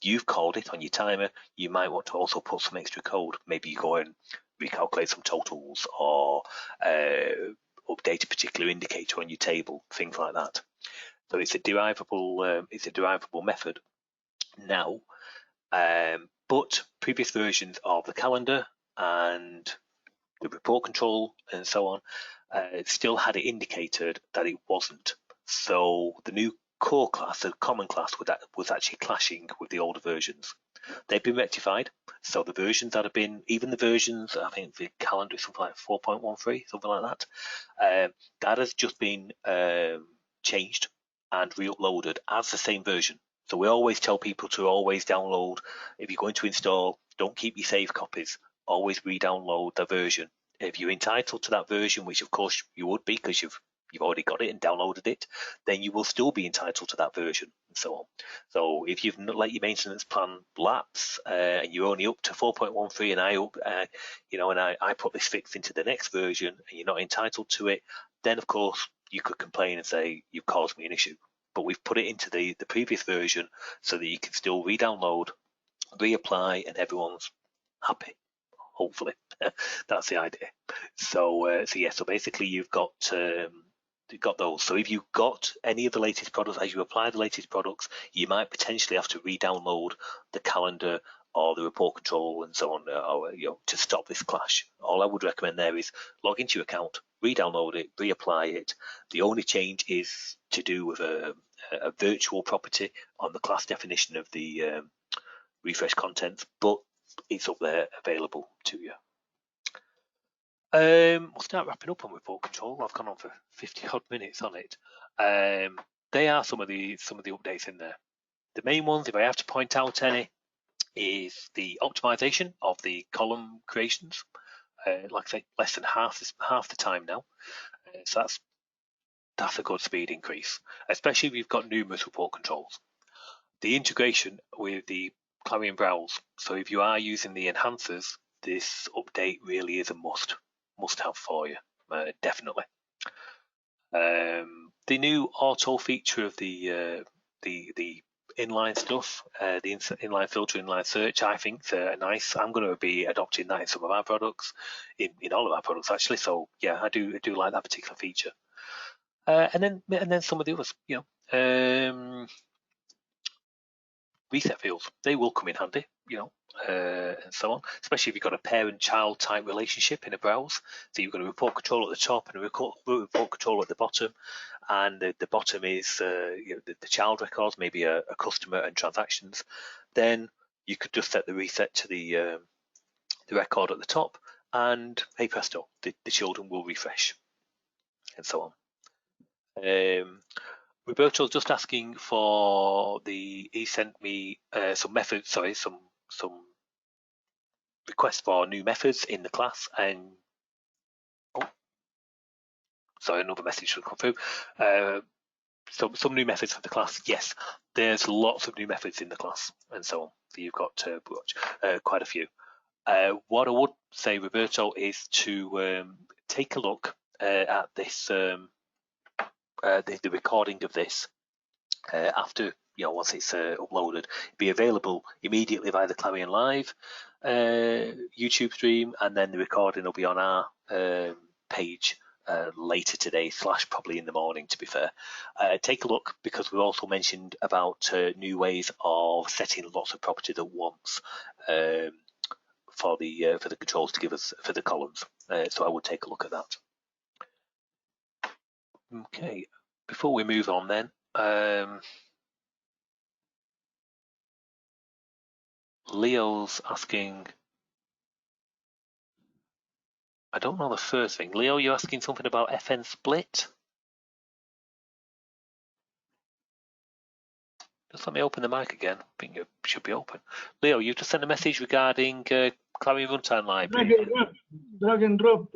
you've called it on your timer, you might want to also put some extra code. Maybe you go and recalculate some totals, or update a particular indicator on your table, things like that. So it's a derivable method now. But previous versions of the calendar and the report control and so on still had it indicated that it wasn't. So the new core class, the common class, was actually clashing with the older versions. They've been rectified. So the versions that have been, even the versions, I think the calendar is something like 4.13, something like that, that has just been changed and re-uploaded as the same version. So we always tell people to always download. If you're going to install, don't keep your save copies. Always re-download the version. If you're entitled to that version, which of course you would be because you've already got it and downloaded it, then you will still be entitled to that version, and so on. So if you've not let your maintenance plan lapse and you're only up to 4.13, and I put this fix into the next version and you're not entitled to it, then of course you could complain and say you've caused me an issue. But we've put it into the previous version so that you can still re-download, reapply, and everyone's happy. Hopefully, that's the idea. So basically you've got those. So if you've got any of the latest products, as you apply the latest products, you might potentially have to re-download the calendar or the report control and so on, to stop this clash. All I would recommend there is log into your account, re-download it, reapply it. The only change is to do with a virtual property on the class definition of the refresh contents, but it's up there available to you. We'll start wrapping up on report control. I've gone on for 50 odd minutes on it. They are some of the updates in there. The main ones, if I have to point out any, is the optimization of the column creations. Like I say, less than half the time now. So that's a good speed increase, especially if you've got numerous report controls. The integration with the Clarion browse. So if you are using the enhancers, this update really is a must-have for you, definitely. The new auto feature of the inline stuff, the inline filter, inline search, I think they're nice. I'm going to be adopting that in some of our products, in all of our products actually. So yeah, I do like that particular feature. And then some of the others, reset fields, they will come in handy, and so on, especially if you've got a parent-child type relationship in a browse. So you've got a report control at the top and a report control at the bottom, and the bottom is the child records, maybe a customer and transactions, then you could just set the reset to the record at the top, and hey presto, the children will refresh, and so on. Roberto's just asking for he sent me some methods, some requests for new methods in the class, and another message should come through. Some new methods for the class. Yes, there's lots of new methods in the class, and so on. So you've got quite a few. What I would say, Roberto, is to take a look at this, the recording of this after, once it's uploaded. It'll be available immediately via the Clarion Live YouTube stream, and then the recording will be on our page later today, / probably in the morning, to be fair. Take a look, because we've also mentioned about new ways of setting lots of properties at once for the controls to give us for the columns. So I would take a look at that. Okay, before we move on then, Leo's asking, I don't know the first thing. Leo, you're asking something about FN split? Just let me open the mic again. I think it should be open. Leo, you just sent a message regarding Clarion Runtime Library. Drag and drop.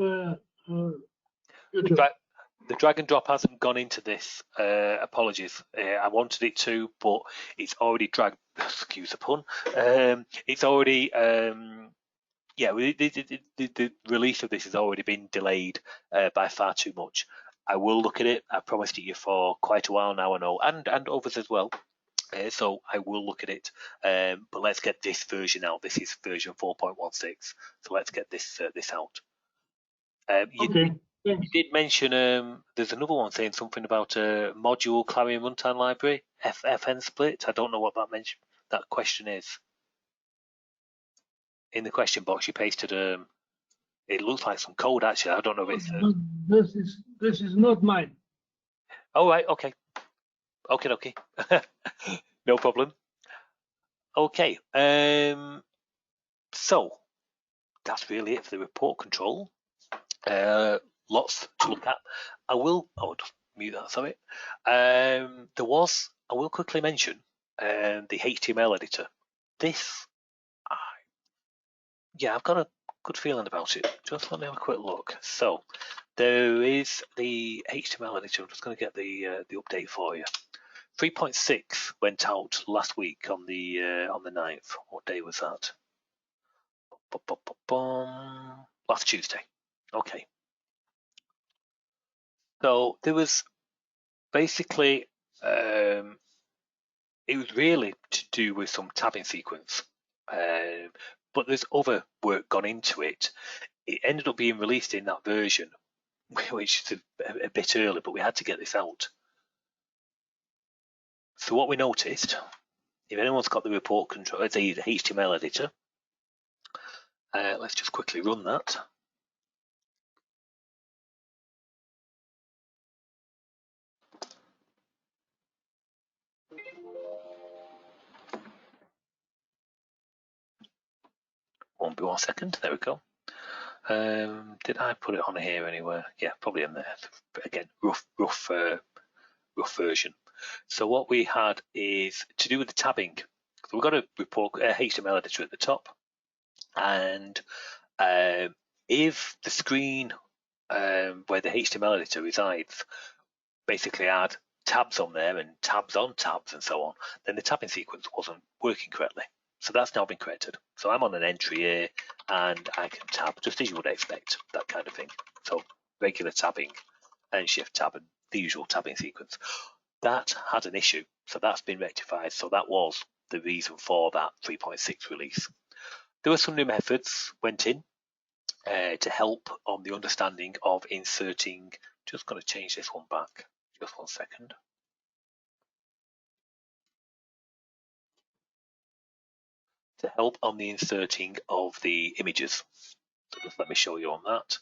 The drag and drop hasn't gone into this. Apologies. I wanted it to, but it's already dragged. Excuse the pun. It's already. The release of this has already been delayed by far too much. I will look at it. I promised it you for quite a while now, I know, and others as well. So I will look at it, but let's get this version out. This is version 4.16, so let's get this out. You did mention there's another one saying something about a module Clarion Runtime Library, FN split. I don't know what that question is. In the question box, you pasted it looks like some code actually. I don't know if it's. This is not mine. Oh right, okay. No problem. Okay, so that's really it for the report control. Lots to look at. I will just mute that, sorry. I will quickly mention the HTML editor. This, I've got a good feeling about it. Just let me have a quick look. So there is the HTML editor. I'm just going to get the update for you. 3.6 went out last week on the 9th. What day was that? Last Tuesday. Okay. So there was basically it was really to do with some tabbing sequence, but there's other work gone into it. It ended up being released in that version, which is a bit early, but we had to get this out. So what we noticed, if anyone's got the report control, it's the HTML editor. Let's just quickly run that. Won't be 1 second. There we go. Did I put it on here anywhere? Yeah, probably in there. Again, rough version. So what we had is to do with the tabbing. So we've got a report HTML editor at the top, and if the screen where the HTML editor resides basically had tabs on there and tabs on tabs and so on, then the tabbing sequence wasn't working correctly. So that's now been corrected. So I'm on an entry here and I can tab just as you would expect, that kind of thing. So regular tabbing and shift tab and the usual tabbing sequence. That had an issue, so that's been rectified. So that was the reason for that 3.6 release. There were some new methods went in to help on the understanding of inserting. Just going to change this one back. Just 1 second. To help on the inserting of the images. So just let me show you on that.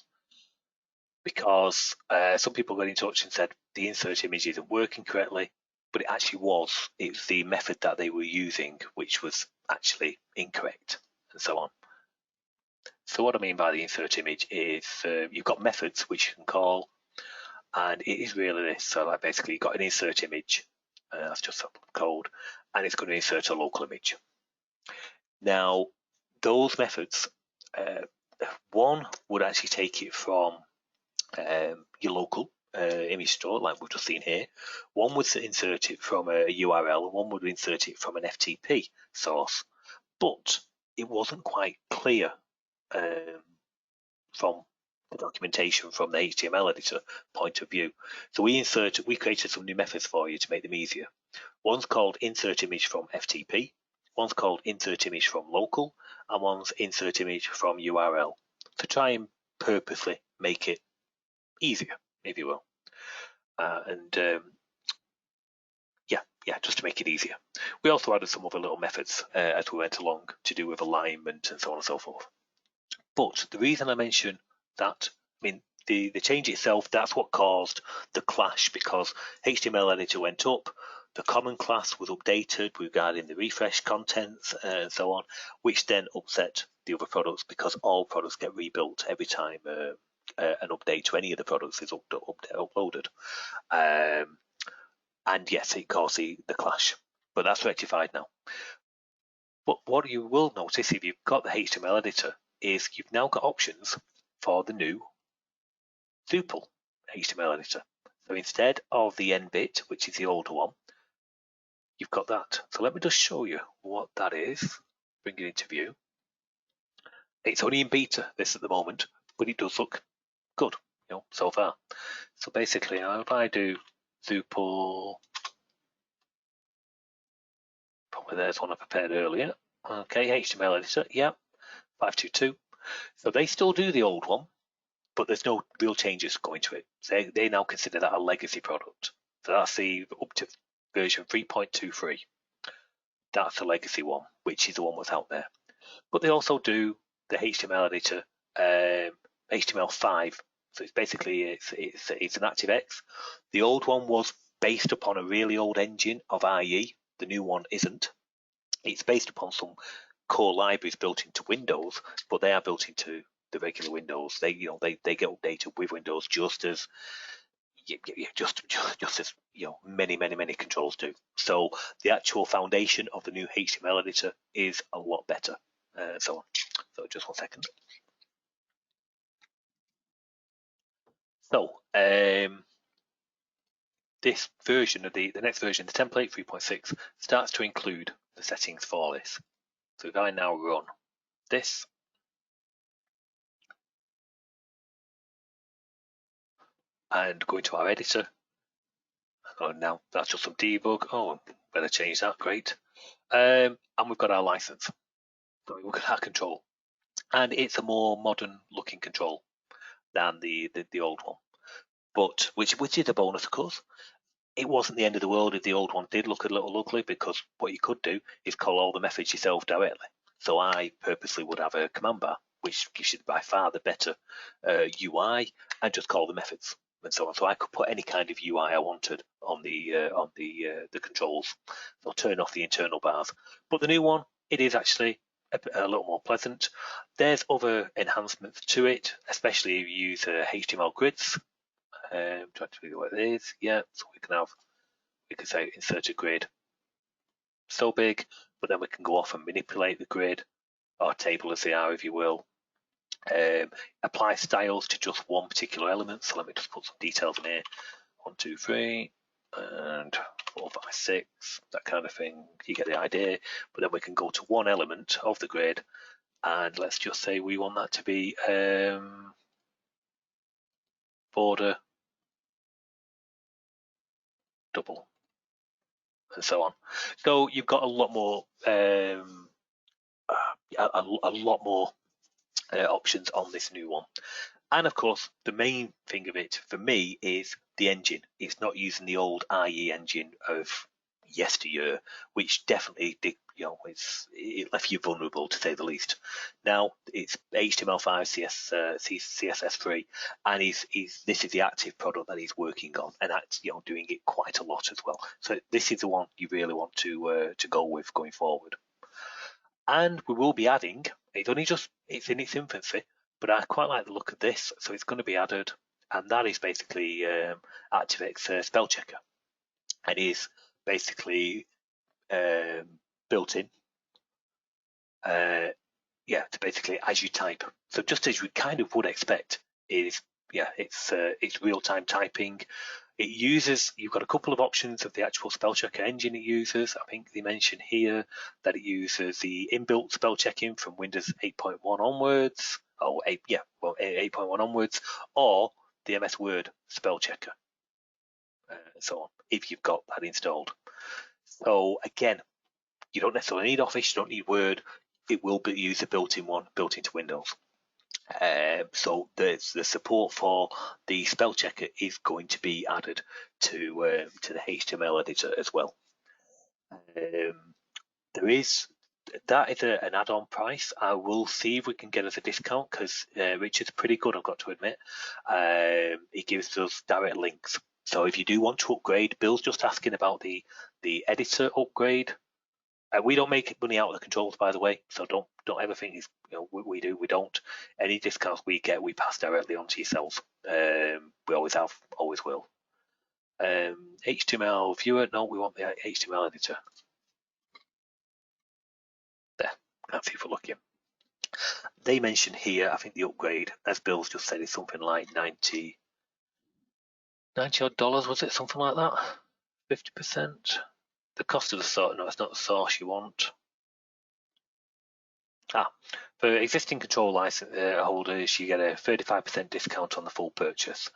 because some people got in touch and said the insert image isn't working correctly, but it actually was. It's the method that they were using which was actually incorrect, and so on. So what I mean by the insert image is you've got methods which you can call, and it is really this. So like basically you've got an insert image, that's just code, and it's going to insert a local image. Now those methods, one would actually take it from your local image store, like we've just seen here. One would insert it from a URL, and one would insert it from an FTP source. But it wasn't quite clear from the documentation from the HTML editor point of view. So we created some new methods for you to make them easier. One's called insert image from FTP, one's called insert image from local, and one's insert image from URL, to try and purposely make it easier, if you will. Yeah, just to make it easier. We also added some other little methods as we went along to do with alignment and so on and so forth. But the reason I mention that, I mean, the change itself, that's what caused the clash, because HTML editor went up, the common class was updated regarding the refresh contents and so on, which then upset the other products, because all products get rebuilt every time an update to any of the products is uploaded. And yes, it caused the clash, but that's rectified now. But what you will notice if you've got the HTML editor is you've now got options for the new tuple HTML editor. So instead of the end bit, which is the older one, you've got that. So let me just show you what that is. Bring it into view. It's only in beta, this at the moment, but it does look good, so far. So basically, if I do tuple, probably there's one I prepared earlier. Okay, HTML editor, yeah, 522. So they still do the old one, but there's no real changes going to it. So they now consider that a legacy product. So that's the up to version 3.23. That's the legacy one, which is the one that's out there. But they also do the HTML editor, HTML5. So it's basically it's an ActiveX. The old one was based upon a really old engine of IE. The new one isn't. It's based upon some core libraries built into Windows, but they are built into the regular Windows. They get updated with Windows just as many controls do. So the actual foundation of the new HTML editor is a lot better. So just 1 second. So this version of the next version, the template 3.6, starts to include the settings for this. So if I now run this, and go into our editor, now that's just some debug. Oh, better change that, great. And we've got our license. So we look at our control, and it's a more modern looking control than the old one, but which is a bonus, of course. It wasn't the end of the world if the old one did look a little ugly, because what you could do is call all the methods yourself directly. So I purposely would have a command bar, which gives you by far the better UI, and just call the methods and so on. So I could put any kind of UI I wanted on the controls. So I'll turn off the internal bars. But the new one, it is actually a little more pleasant. There's other enhancements to it, especially if you use HTML grids. Trying to figure what it is. Yeah, so we can say insert a grid so big, but then we can go off and manipulate the grid or table as they are, if you will. Apply styles to just one particular element. So let me just put some details in here. 1, 2, 3, and 4, 5, 6, that kind of thing. You get the idea. But then we can go to one element of the grid, and let's just say we want that to be border double, and so on. So you've got a lot more options on this new one. And of course, the main thing of it for me is the engine. It's not using the old IE engine of yesteryear, which definitely did, it left you vulnerable to say the least. Now it's HTML5 CSS free, and this is the active product that he's working on, and that's doing it quite a lot as well. So this is the one you really want to go with going forward. And we will be adding, it's in its infancy, but I quite like the look of this, so it's going to be added, and that is basically ActiveX spell checker. It is basically built in, to basically as you type. So just as you kind of would expect, it's real-time typing. You've got a couple of options of the actual spell checker engine it uses. I think they mention here that it uses the inbuilt spell checking from Windows 8.1 onwards, 8.1 onwards, or the MS Word spell checker, so on, if you've got that installed. So again, you don't necessarily need Office, you don't need Word. It will use a built-in one, built into Windows. So the support for the spell checker is going to be added to the HTML editor as well. That is an add-on price. I will see if we can get us a discount, because Richard's pretty good, I've got to admit. He gives us direct links. So if you do want to upgrade, Bill's just asking about the editor upgrade. We don't make money out of the controls, by the way, so don't ever think it's, we do. We don't. Any discounts we get, we pass directly on to yourselves. We always have, always will. HTML viewer, no, we want the HTML editor. There, that's it for looking. They mention here, I think the upgrade, as Bill's just said, is something like $90 odd, was it? Something like that? 50%? The cost of the source, no, it's not the source you want. For existing control license holders, you get a 35% discount on the full purchase.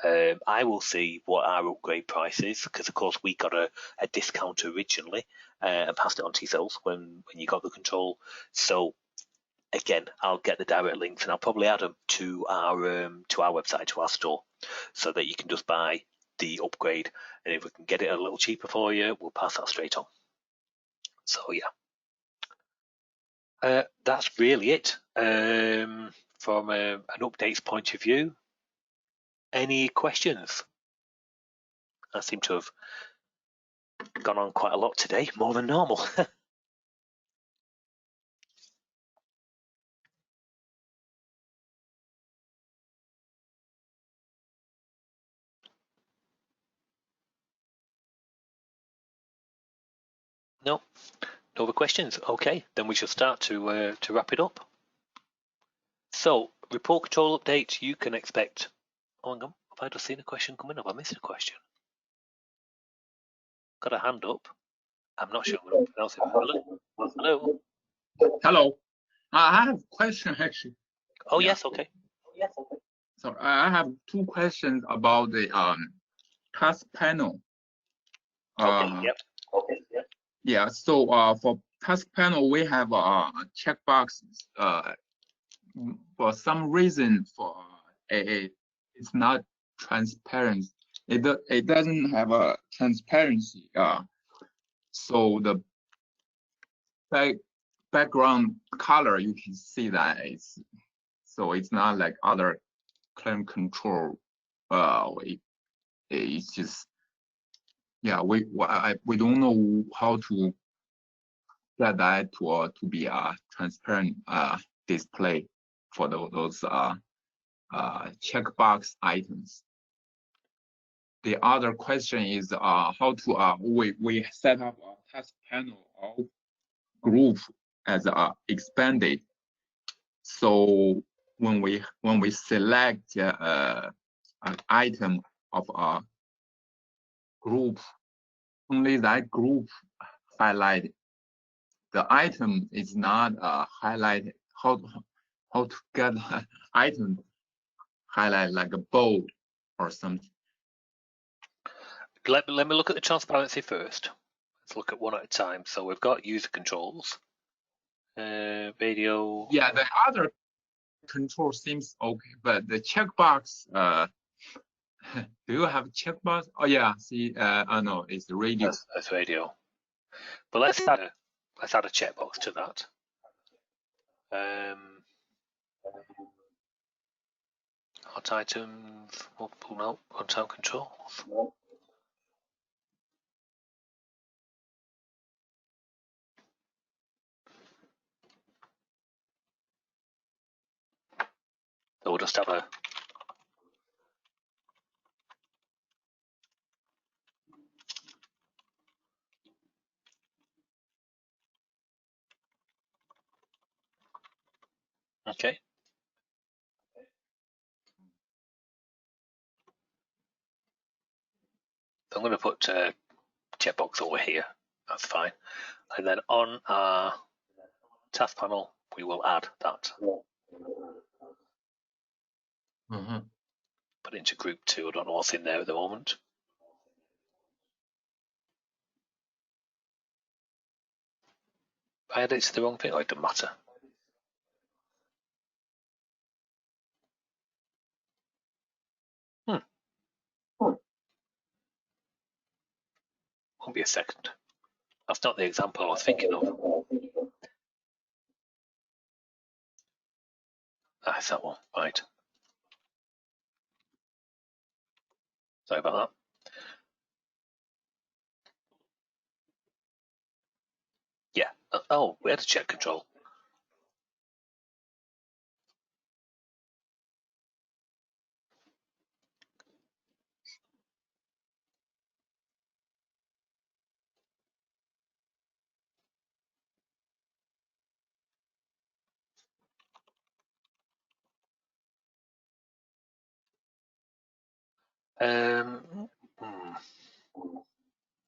I will see what our upgrade price is, because of course we got a discount originally and passed it on to yourselves when you got the control. So again, I'll get the direct links and I'll probably add them to our website, to our store, so that you can just buy the upgrade, and if we can get it a little cheaper for you, we'll pass that straight on. So yeah, that's really it from an updates point of view. Any questions? I seem to have gone on quite a lot today, more than normal. No other questions? Okay, then we shall start to wrap it up. So, report control update, you can expect. Oh, hang on, have I just seen a question coming up? I missed a question. Got a hand up. I'm not sure what I'm pronouncing. Hello. Hello. I have a question actually. Oh yes, okay. So I have two questions about the TaskPanel. Yeah. So for TaskPanel, we have a checkbox. For some reason, it's not transparent. It doesn't have a transparency. So the background color, you can see that it's not like other claim control. It's just, yeah, we don't know how to get that to be a transparent display for those checkbox items. The other question is how to we set up a TaskPanel group as expanded. So when we select an item of a group, only that group highlighted. The item is not highlighted. How to get an item highlighted like a bold or something? Let me look at the transparency first. Let's look at one at a time. So we've got user controls, video. Yeah, the other control seems okay, but the checkbox. Do you have checkbox? Oh yeah, see, no, it's radio. That's radio. But let's add a checkbox to that. Hot items, multiple no, runtime controls. So we'll just have a okay. I'm going to put a checkbox over here. That's fine. And then on our task panel, we will add that. Put it into group 2. I don't know what's in there at the moment. I added it to the wrong thing. Oh, it doesn't matter. Won't be a second. That's not the example I was thinking of. That's that one. Right. Sorry about that. Yeah. Oh, we had to check control.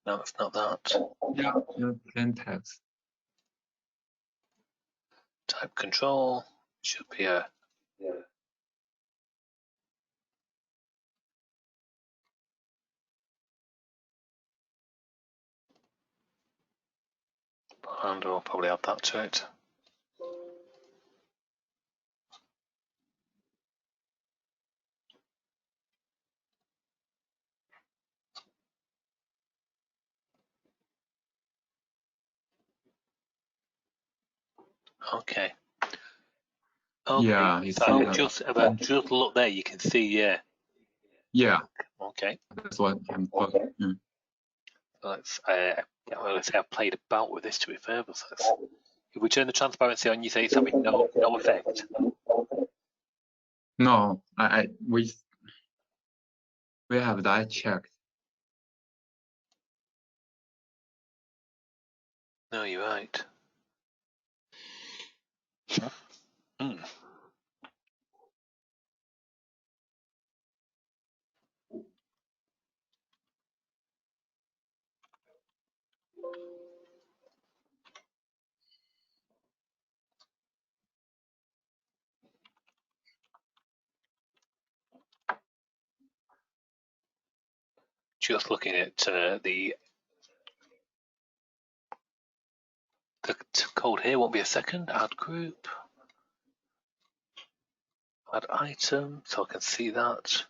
No, it's not that. Yeah, plain text. Type control should be a. And we'll probably add that to it. Okay. Okay. Yeah, So just look there. You can see, yeah. Yeah. Okay. That's what I'm talking. Let's let's say I've played about with this to be fair, but if we turn the transparency on, you say it's having no effect. No, we have that checked. No, you're right. Just looking at the code here. Won't be a second. Add group. Add item, so I can see that.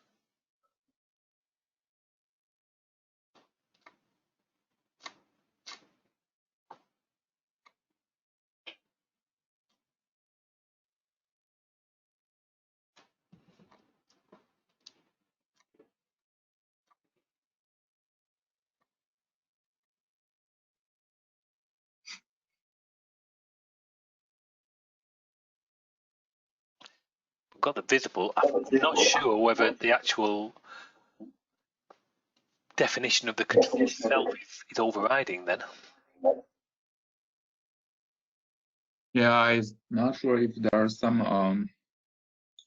We've got the visible. I'm not sure whether the actual definition of the control itself is overriding then. Yeah, I'm not sure if there are some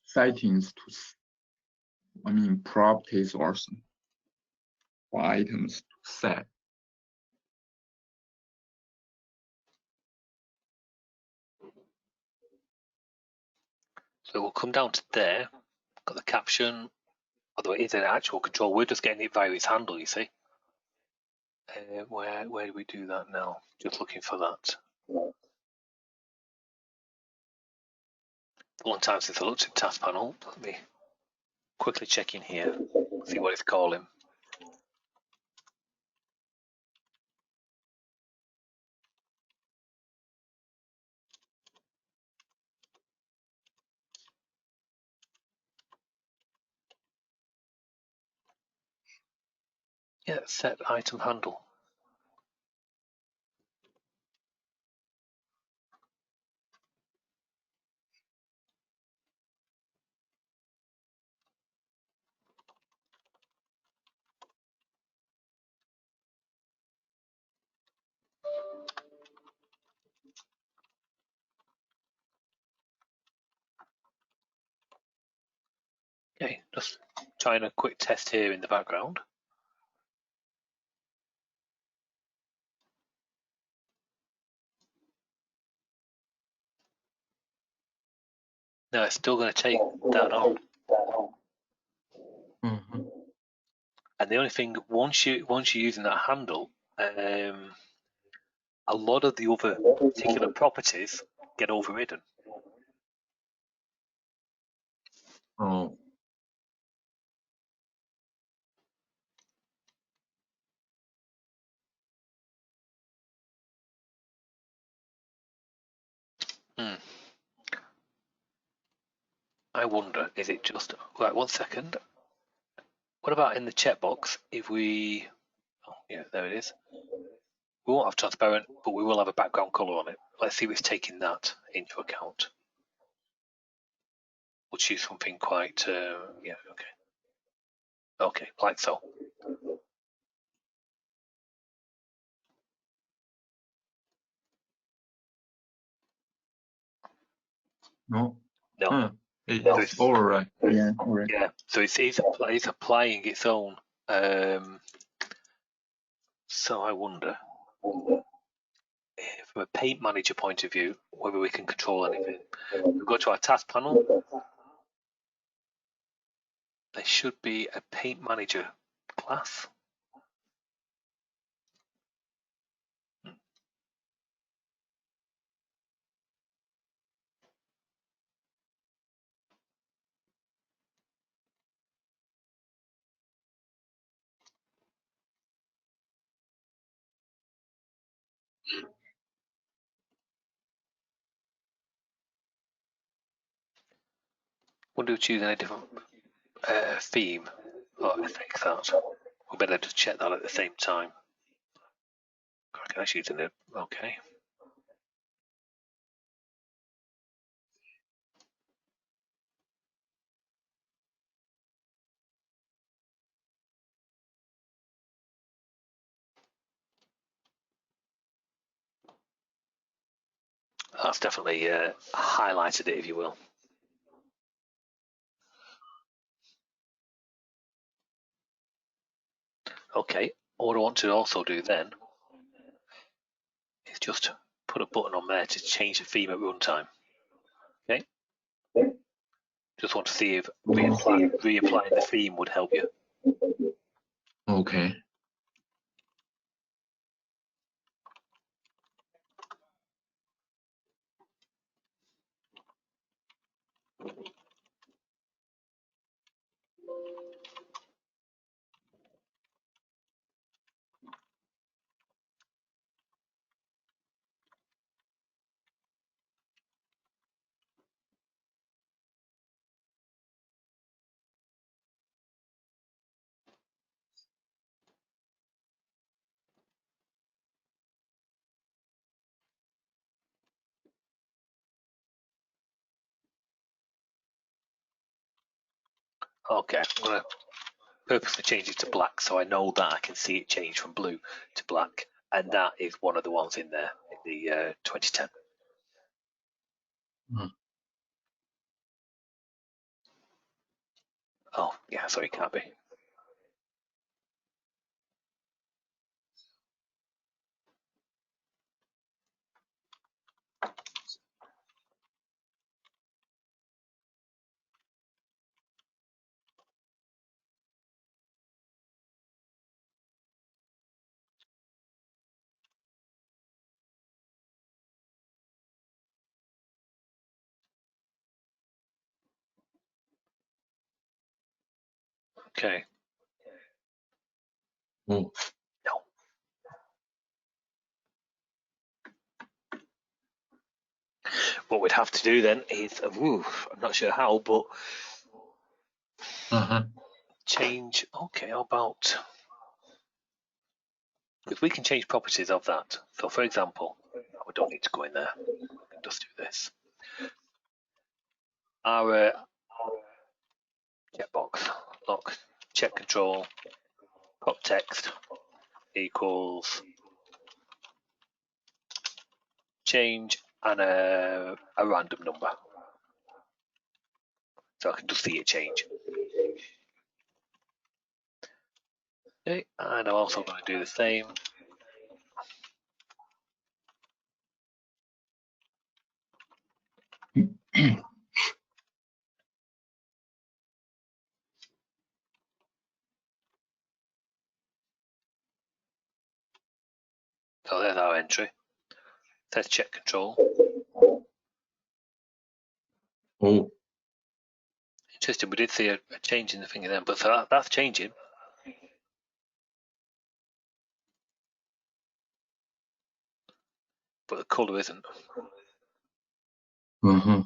settings to, properties or some items to set. So we'll come down to there. Got the caption. Although it is an actual control, we're just getting it via its handle. You see. Where do we do that now? Just looking for that. A long time since I looked at TaskPanel. Let me quickly check in here, see what it's calling. Yeah, set item handle. Okay, just trying a quick test here in the background. No, it's still going to take that on. Mhm. And the only thing, once you're using that handle, a lot of the other particular properties get overridden. Oh. I wonder, is it just, right, 1 second. What about in the checkbox if we, oh yeah, there it is. We won't have transparent, but we will have a background color on it. Let's see if it's taking that into account. We'll choose something quite, yeah, okay. Okay, like so. No. No. It's override. Yeah, correct. Yeah, so it's applying its own. So I wonder, from a paint manager point of view, whether we can control anything. We go to our task panel. There should be a paint manager class. Wonder if we choose any different theme or affect that. We better just check that at the same time. I can actually do it. Okay. That's definitely highlighted it, if you will. Okay, what I want to also do then is just put a button on there to change the theme at runtime. Okay. Just want to see if reapplying the theme would help you. Okay. Okay, I'm going to purposely change it to black so I know that I can see it change from blue to black, and that is one of the ones in there in the 2010. Oh yeah, sorry, it can't be. Okay. Oh. No. What we'd have to do then is, I'm not sure how, but change. Okay, how about Because we can change properties of that. So for example, we don't need to go in there. We can just do this. Our checkbox, lock, check control, prop text equals change and a random number. So I can just see it change. Okay, and I'm also going to do the same. So there's our entry. Let's check control. Oh, Interesting, we did see a change in the thing then, but so that's changing. But the colour isn't. uh-huh.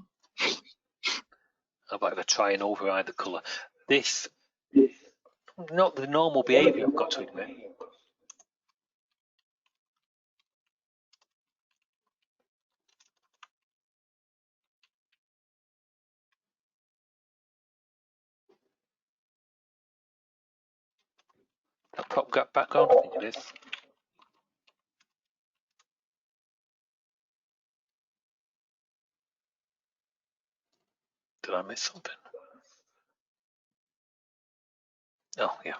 How about if I try and override the colour? This, not the normal behaviour, I've got to admit. A prop background, I think it is. Did I miss something? Oh, yeah.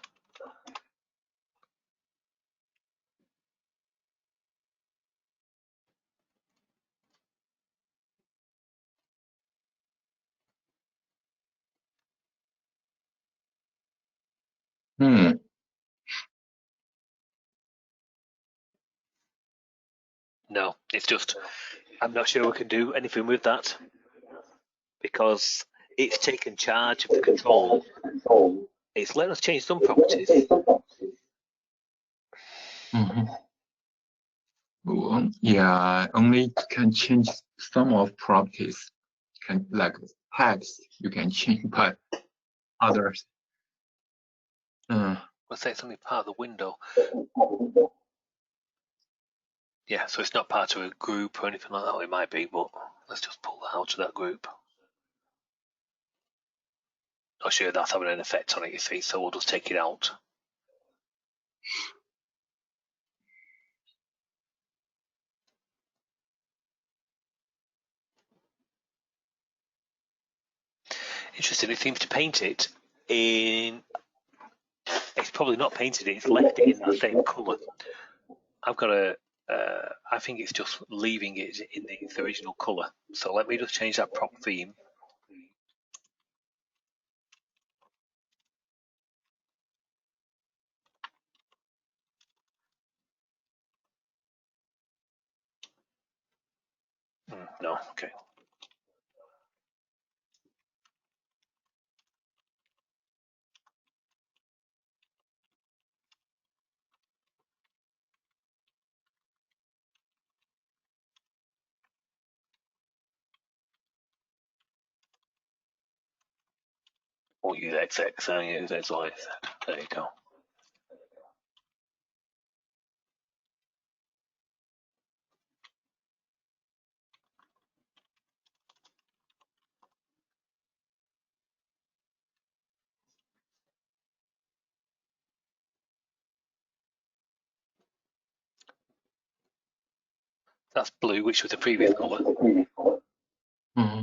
Hmm. No, it's just, I'm not sure we can do anything with that because it's taken charge of the control. It's letting us change some properties. Mm-hmm. Well, yeah, only can change some of properties. Can like text you can change, but others. Let's say it's only part of the window. Yeah, so it's not part of a group or anything like that. It might be, but let's just pull that out of that group. Not sure that's having an effect on it, you see, so we'll just take it out. Interesting, it seems to paint it in, it's probably not painted it, it's left it in that same colour. I've got a, I think it's just leaving it in its original colour. So let me just change that prop theme. No, okay. Or use XX, I use XY. There you go. That's blue, which was the previous colour. Mm-hmm.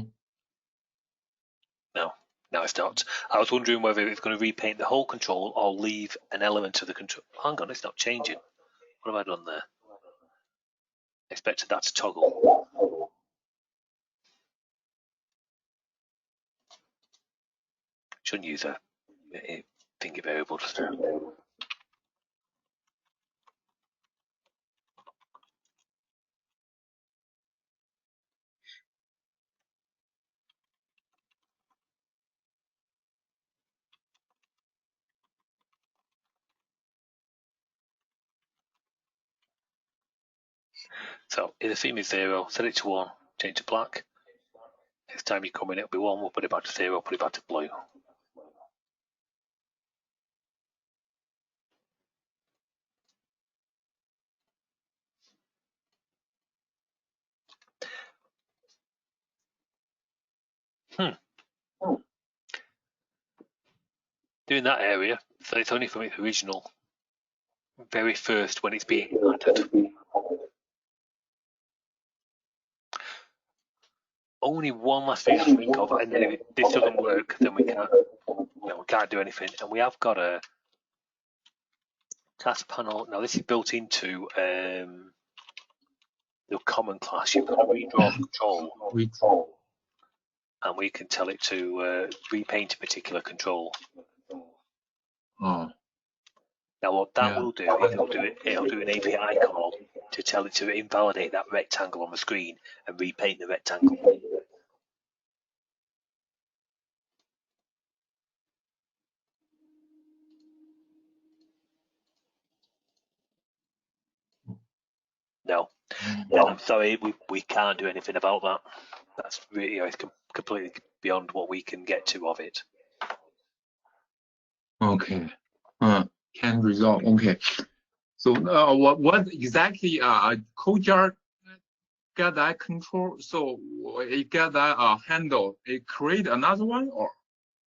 No, no, it's not. I was wondering whether it's going to repaint the whole control or leave an element of the control. Hang on, it's not changing. What have I done there? Expected that to toggle. Shouldn't use a thingy variable just now. So if the theme is 0, set it to 1, change to black. Next time you come in, it'll be 1, we'll put it back to 0, put it back to blue. Doing that area, so it's only from its original, very first when it's being added. Only one last thing to think of, and then if this doesn't work, then we can't do anything. And we have got a TaskPanel. Now this is built into the common class. You've got a redraw control, and we can tell it to repaint a particular control. Oh. Now what that will do is it'll do an API call to tell it to invalidate that rectangle on the screen and repaint the rectangle. No, I'm sorry, we can't do anything about that. That's really, it's completely beyond what we can get to of it. Okay. Can resolve. Okay. So what exactly CodeJar get that control? So it get that handle. It create another one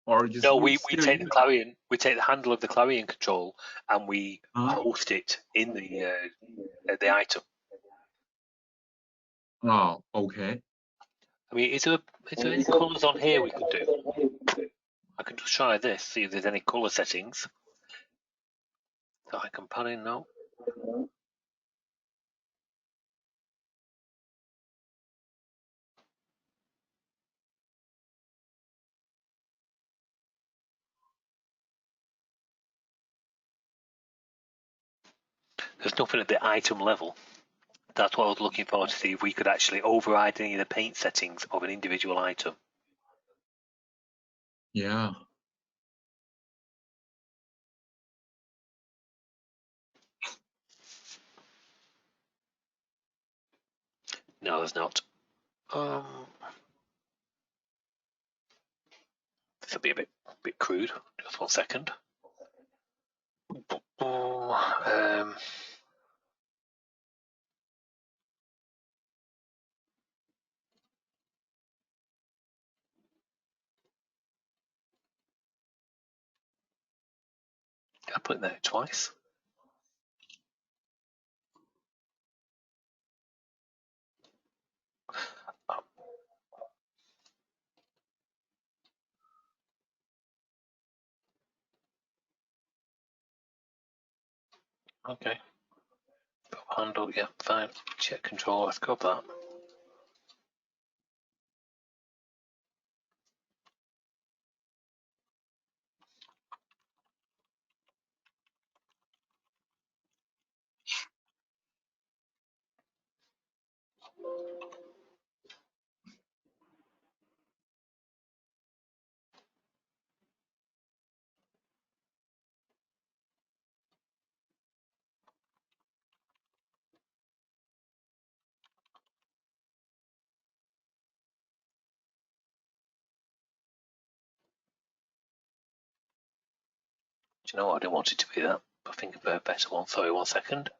or just no? We take the Clarion. We take the handle of the Clarion control and we host it in the item. Oh, okay. I mean, is there any colors on here we could do? I can just try this, see if there's any color settings that I can pan in now. There's nothing at the item level. That's what I was looking for, to see if we could actually override any of the paint settings of an individual item. Yeah. No, there's not. This will be a bit crude. Just 1 second. I put it there twice. Okay. Handle, yeah, fine. Check control, let's go with that. Do you know what? I didn't want it to be that. I think a better one. Sorry, 1 second.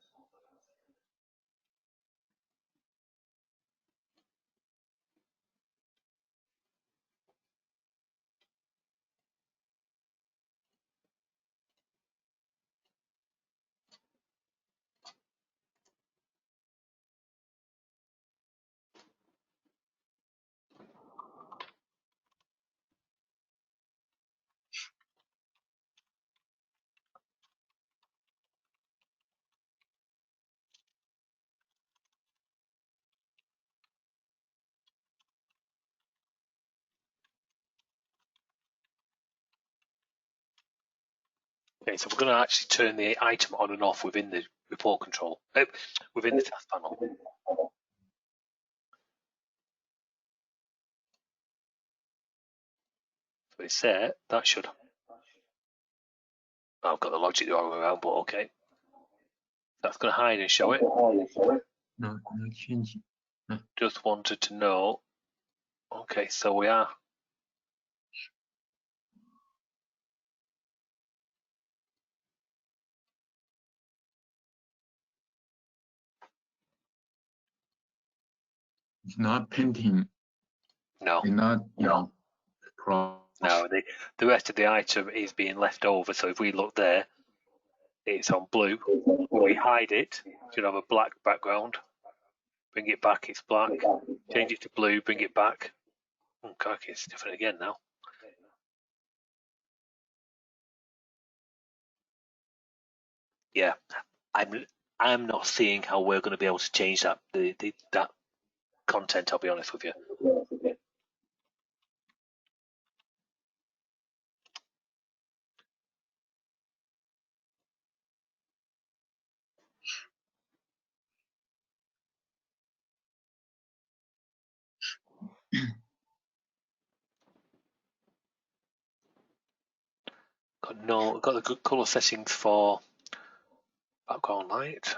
Okay, so we're going to actually turn the item on and off within the report control, within the task panel. So it's there, that should. I've got the logic the wrong way around, but okay. That's going to hide and show it. No change. Just wanted to know. Okay, so we are. It's not painting. No. It's not, No, the rest of the item is being left over. So if we look there, it's on blue. When we hide it, it should have a black background. Bring it back, it's black. Change it to blue, bring it back. Oh, crikey, it's different again now. Yeah, I'm not seeing how we're going to be able to change that that content. I'll be honest with you. Got the good color settings for background light.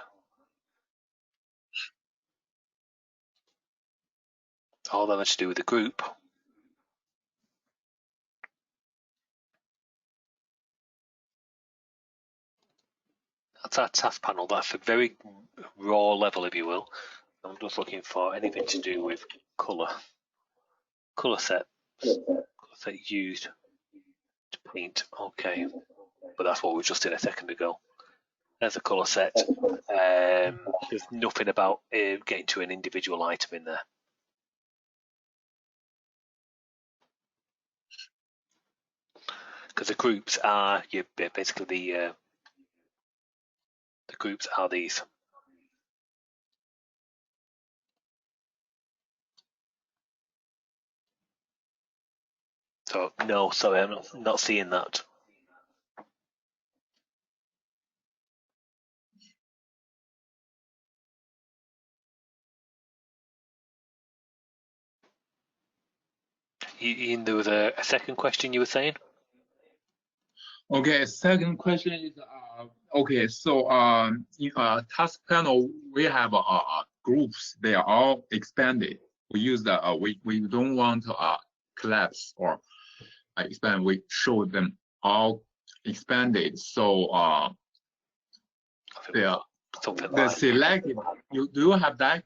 All that has to do with the group. That's our task panel. That's a very raw level, if you will. I'm just looking for anything to do with color set used to paint. Okay, but that's what we just did a second ago. There's a color set. There's nothing about getting to an individual item in there. Because the groups are basically the groups are these. So no, sorry, I'm not seeing that. Ian, there was a second question you were saying? Okay, second question is okay. So in task panel we have groups. They are all expanded. We use the we don't want to collapse or expand. We show them all expanded. So they are selected. Do you have that?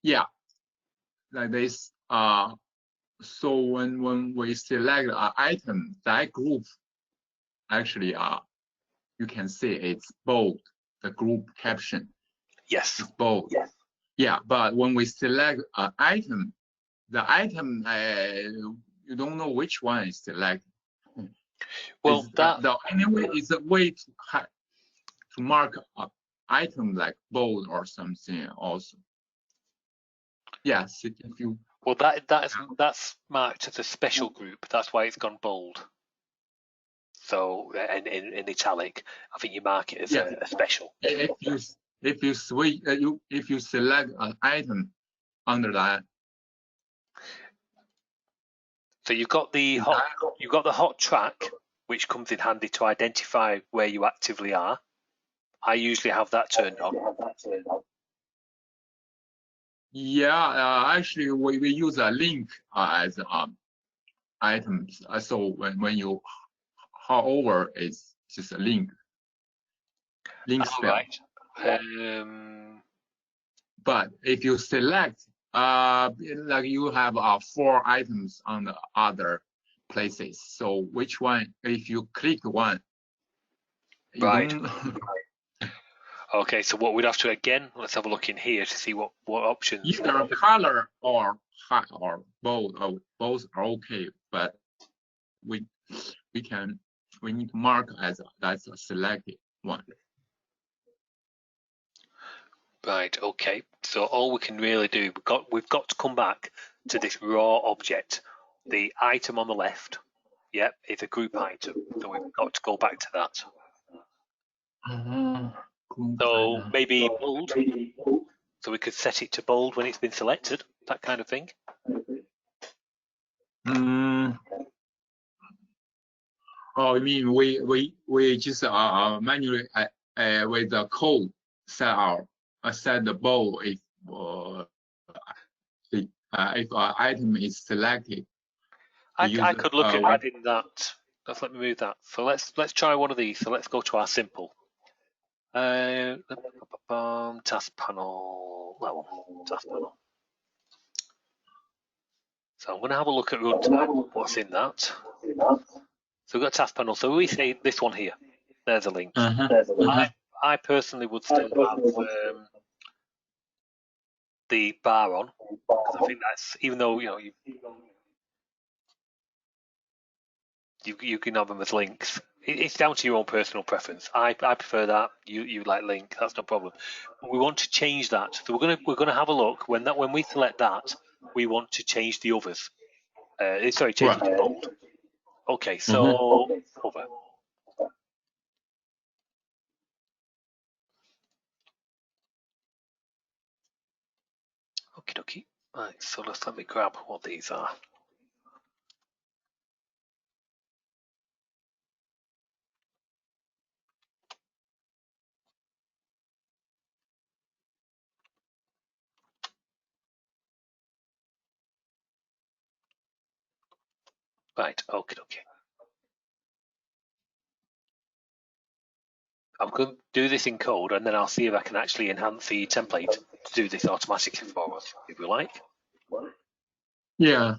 Yeah, like this. So when we select an item, that group actually you can see it's bold, the group caption. Yes. It's bold. Yes. Yeah, but when we select an item, the item you don't know which one is selected. Well, anyway, it's a way to mark an item like bold or something also. Yes, if you. Well, that's marked as a special group. That's why it's gone bold. So in italic, I think you mark it as a special. If you switch, if you select an item under that. So you've got the hot track, which comes in handy to identify where you actively are. I usually have that turned on. Yeah, actually, we use a link as items. So when you hover over, it's just a link. Link spell. Right. But if you select, like you have 4 items on the other places. So which one? If you click one, right. Okay, so what we'd have to let's have a look in here to see what options. Either color or high or bold, or both are okay, but we need to mark as that's a selected one. Right. Okay. So all we can really do, we've got to come back to this raw object. The item on the left, yep, it's a group item. So we've got to go back to that. So maybe bold. So we could set it to bold when it's been selected, that kind of thing. Oh, I mean we just manually with the code set the bold if an item is selected. I could look at adding that. Let's let me move that. So let's try one of these. So let's go to our simple. Task panel. That one. Task panel. So I'm going to have a look at runtime, what's in that. So we've got TaskPanel. So we say this one here. There's a link. I personally would still have the bar on, because I think that's, even though you can have them as links. It's down to your own personal preference. I prefer that. You like link. That's no problem. But we want to change that. So we're gonna have a look when we select that. We want to change the others. Sorry, change it to bold. Okay, so over. Okie dokie. Right. So let me grab what these are. Right. Okie dokie. I'm going to do this in code, and then I'll see if I can actually enhance the template to do this automatically for us, if we like. Yeah.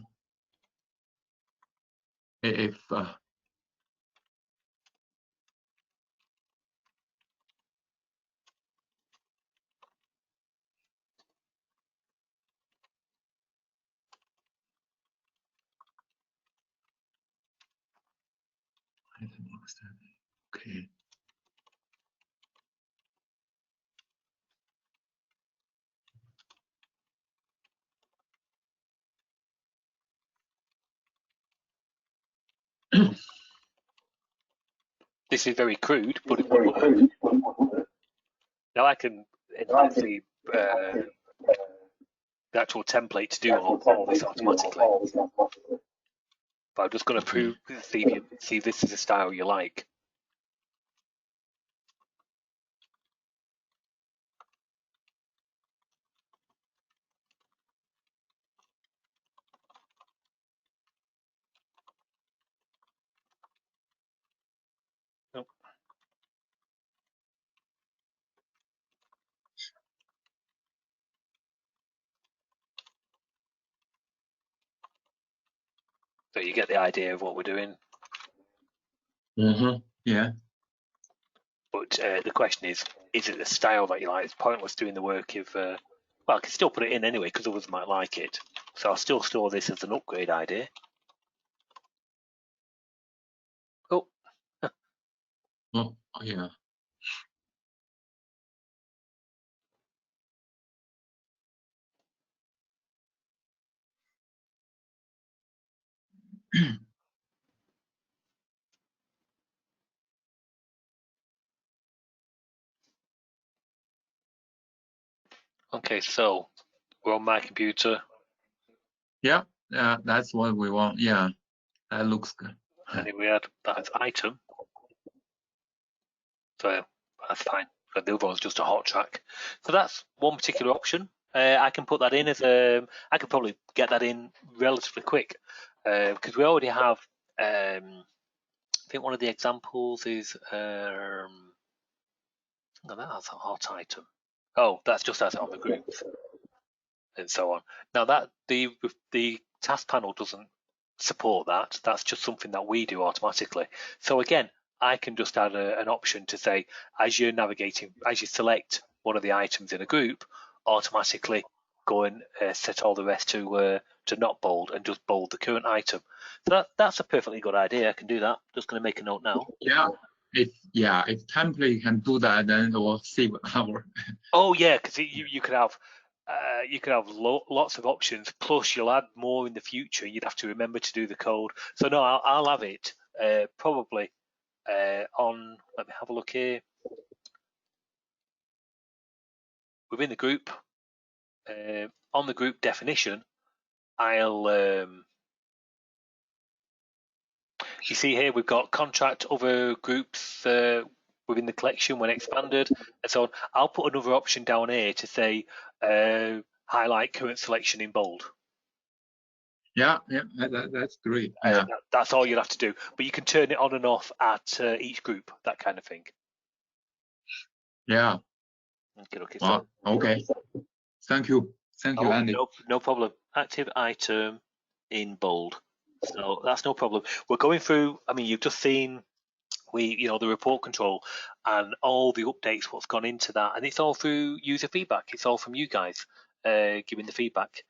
If okay. This is very crude, but it would work. Now I can enhance the actual template to do all this automatically. But I'm just going to see if this is a style you like. Nope. So you get the idea of what we're doing. Yeah. But the question is it the style that you like? It's pointless doing the work if, well, I can still put it in anyway because others might like it. So I'll still store this as an upgrade idea. Oh. Oh, yeah. Okay, so we're on my computer. Yeah, that's what we want. Yeah, that looks good. And if we add that as item, so that's fine. But the other one's just a hot track. So that's one particular option. I can put that in as a. I could probably get that in relatively quick because we already have. I think one of the examples is. That's a hot item. Oh, that's just as on the groups and so on. Now that the task panel doesn't support that. That's just something that we do automatically. So again, I can just add an option to say, as you're navigating, as you select one of the items in a group, automatically go and set all the rest to not bold and just bold the current item. So that's a perfectly good idea. I can do that. Just going to make a note now. Yeah. If template can do that, then it will save our. Oh yeah, because you could have. You could have lots of options, plus you'll add more in the future. You'd have to remember to do the code. So no, I'll have it probably on, let me have a look here. Within the group, on the group definition, I'll, you see here, we've got contract, other groups within the collection when expanded, and so on. I'll put another option down here to say, highlight current selection in bold. Yeah, that's great. Yeah. That's all you'll have to do. But you can turn it on and off at each group, that kind of thing. Yeah. Okay. Well, okay. Thank you. Thank you, Andy. No problem. Active item. in bold. So that's no problem. We're going through, I mean, you've just seen the report control and all the updates, what's gone into that, and it's all through user feedback. It's all from you guys giving the feedback.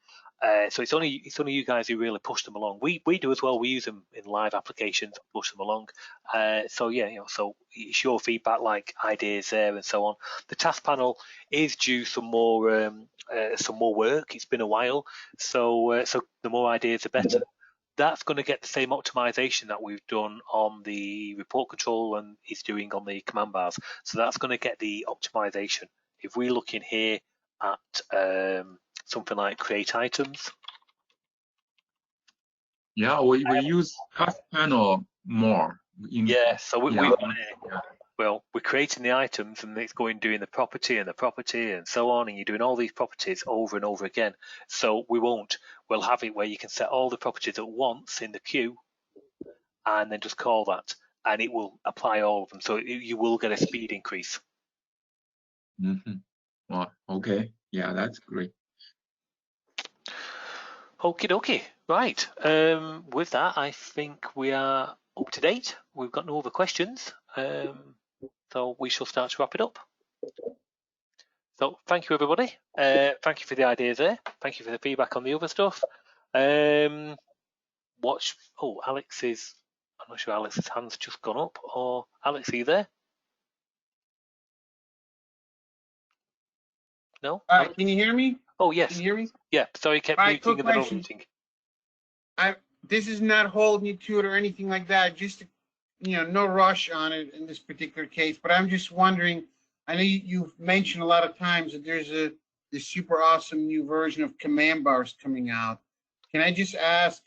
So it's only you guys who really push them along. We do as well. We use them in live applications, push them along. So yeah, so it's your feedback, like ideas there and so on. The task panel is due some more work. It's been a while, so the more ideas, the better. That's going to get the same optimization that we've done on the report control and is doing on the command bars. So that's going to get the optimization. If we look in here at something like create items. Yeah, we use TaskPanel more. So we're creating the items and it's doing the property and so on, and you're doing all these properties over and over again. So we'll have it where you can set all the properties at once in the queue and then just call that, and it will apply all of them. So you will get a speed increase. Well, okay. Yeah, that's great. Okie dokie. Right. With that, I think we are up to date. We've got no other questions. So we shall start to wrap it up. So thank you, everybody. Thank you for the ideas there. Thank you for the feedback on the other stuff. Alex is, I'm not sure Alex's hand's just gone up, or Alex, are you there? No? All right, can you hear me? Oh, yes. Can you hear me? Yeah, sorry, I kept muting and then unmuting. This is not holding you to it or anything like that. Just, no rush on it in this particular case. But I'm just wondering, I know you've mentioned a lot of times that there's this super awesome new version of command bars coming out. Can I just ask,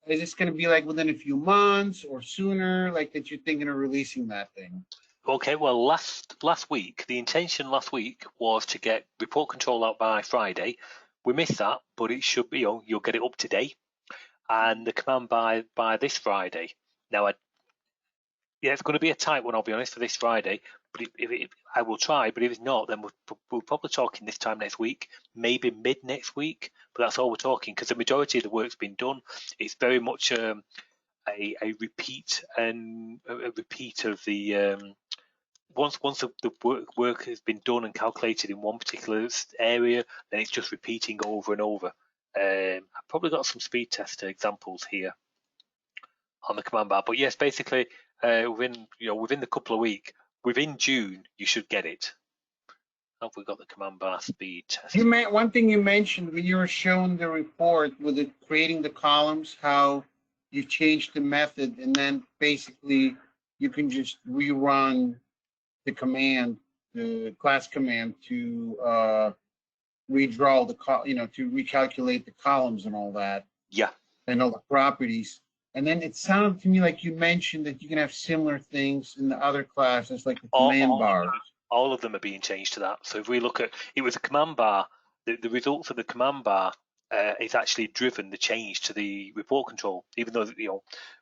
is this going to be like within a few months or sooner, like that you're thinking of releasing that thing? Okay, well, last week, the intention last week was to get report control out by Friday. We missed that, but it should be, you'll get it up today, and the command by this Friday. Now, it's going to be a tight one, I'll be honest, for this Friday, but I will try, but if it's not, then we'll probably talking this time next week, maybe mid next week, but that's all we're talking, because the majority of the work's been done. It's very much a repeat and a repeat of the once the work has been done and calculated in one particular area, then it's just repeating over and over. I've probably got some speed test examples here on the command bar, but yes, basically within the couple of weeks, within June, you should get it. Have we got the command bar speed test? One thing you mentioned when you were showing the report with creating the columns, how you changed the method, and then basically you can just rerun the command, the class command, to redraw to recalculate the columns and all that. Yeah. And all the properties. And then it sounded to me like you mentioned that you can have similar things in the other classes, like the command bars. All of them are being changed to that. So if we look at, it was a command bar, the results of the command bar is actually driven the change to the report control. Even though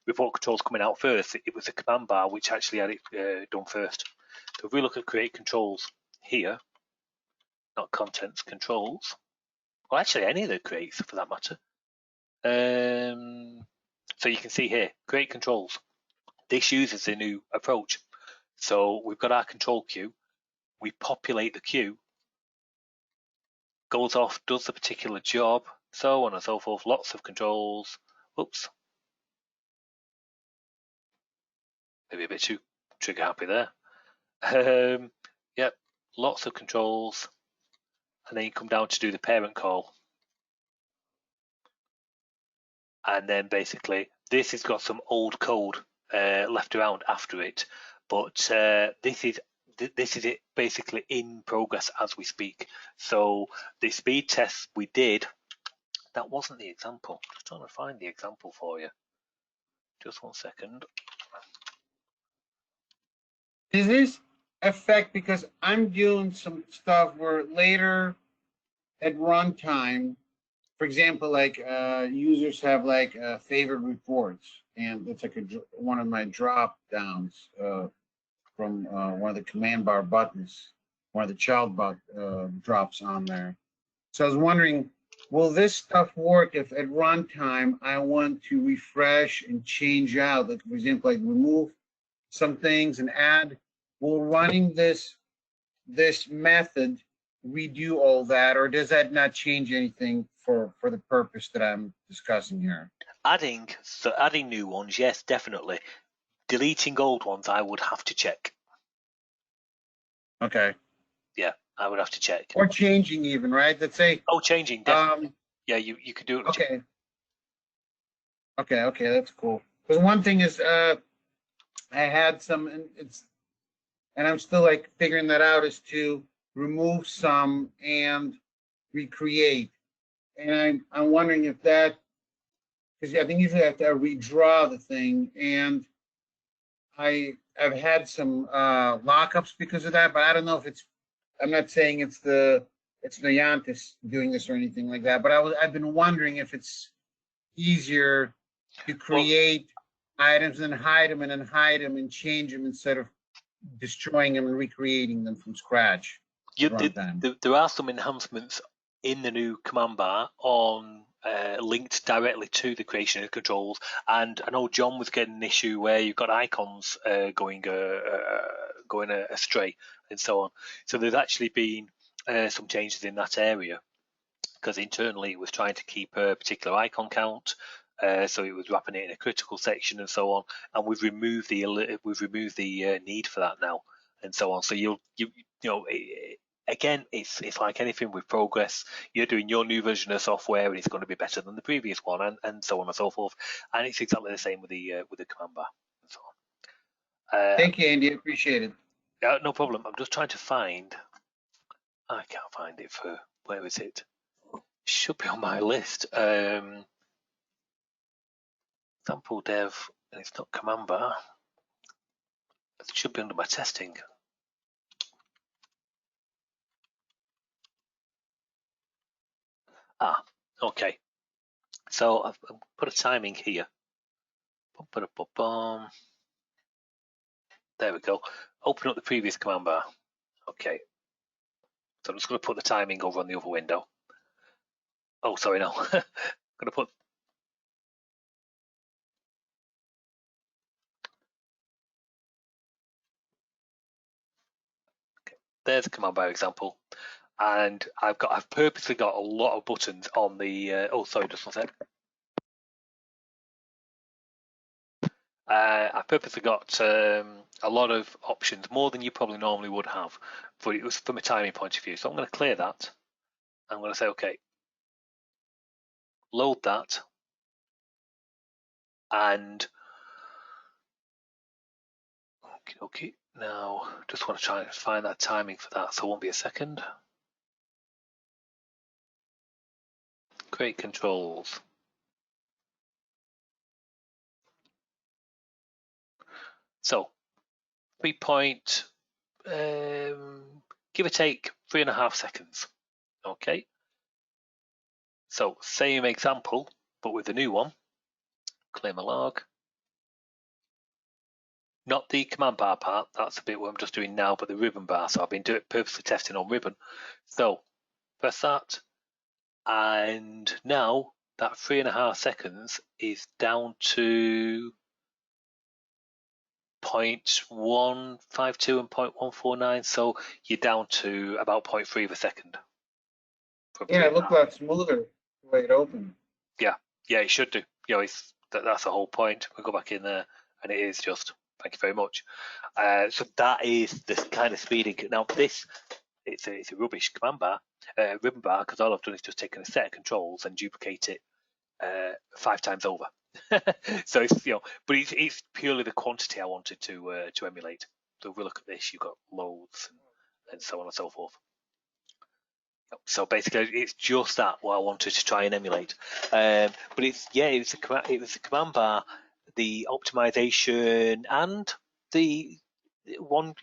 report control is coming out first, it was a command bar which actually had it done first. So if we look at create controls here, not contents, controls, well, actually any of the creates for that matter. So you can see here, create controls. This uses a new approach. So we've got our control queue. We populate the queue, goes off, does the particular job, so on and so forth. Lots of controls. Oops. Maybe a bit too trigger happy there. Yep, lots of controls, and then you come down to do the parent call, and then basically this has got some old code left around after it, but this is it basically in progress as we speak. So the speed tests we did, that wasn't the example. Just trying to find the example for you. Just 1 second. Does this affect, because I'm doing some stuff where later at runtime, for example, like users have like favorite reports, and it's like one of my drop downs from one of the command bar buttons, one of the child drops on there. So I was wondering, will this stuff work if at runtime I want to refresh and change out, like for example, like remove some things and add? Will running this method redo all that, or does that not change anything for the purpose that I'm discussing here? Adding new ones, yes, definitely. Deleting old ones, I would have to check. Okay. Yeah, I would have to check. Or changing even, right? Let's say. Oh, changing, definitely. Yeah, you could do it. Okay. Okay, that's cool. Because one thing is, I had some, and I'm still like figuring that out, is to remove some and recreate. And I'm wondering if that, because I think usually I have to redraw the thing, and I've had some lockups because of that, but I don't know if it's, I'm not saying it's Noyantis doing this or anything like that, but I've been wondering if it's easier to create items and hide them and then hide them and change them instead of destroying them and recreating them from scratch. There are some enhancements in the new command bar on linked directly to the creation of controls, and I know John was getting an issue where you've got icons going astray and so on. So there's actually been some changes in that area, because internally it was trying to keep a particular icon count, so it was wrapping it in a critical section and so on. And we've removed the need for that now, and so on. So you know. Again, it's like anything with progress. You're doing your new version of software, and it's going to be better than the previous one, and so on and so forth. And it's exactly the same with the command bar and so on. Thank you, Andy. I appreciate it. Yeah, no problem. I'm just trying to find. I can't find it for. Where is it? Should be on my list. Sample dev, and it's not command bar. It should be under my testing. Okay. So I've put a timing here. There we go. Open up the previous command bar. Okay. So I'm just going to put the timing over on the other window. Oh, sorry, no. I'm going to put. Okay. There's the command bar example, and I've purposely got a lot of buttons on the. Oh, sorry, just one sec. I purposely got a lot of options, more than you probably normally would have, but it was from a timing point of view. So I'm going to clear that. I'm going to say, okay, load that, and okay. Now, just want to try and find that timing for that, so it won't be a second. Create controls. So 3 point, give or take 3.5 seconds. Okay. So same example, but with the new one. Clear my log. Not the command bar part, that's a bit what I'm just doing now, but the ribbon bar. So I've been purposely testing on ribbon. So press that, and now that 3.5 seconds is down to 0.152 and 0.149, so you're down to about 0.3 of a second. Yeah, it looked a lot smoother the way it opened. Yeah, it should do. You know, that's the whole point. We go back in there, and it is just. Thank you very much. So that is the kind of speeding. Now this, it's a rubbish command bar, ribbon bar, because all I've done is just taken a set of controls and duplicate it 5 times over. So it's, but it's purely the quantity I wanted to emulate. So if we look at this, you've got loads and so on and so forth. So basically, it's just that what I wanted to try and emulate. But it's it was the command bar, the optimization, and the one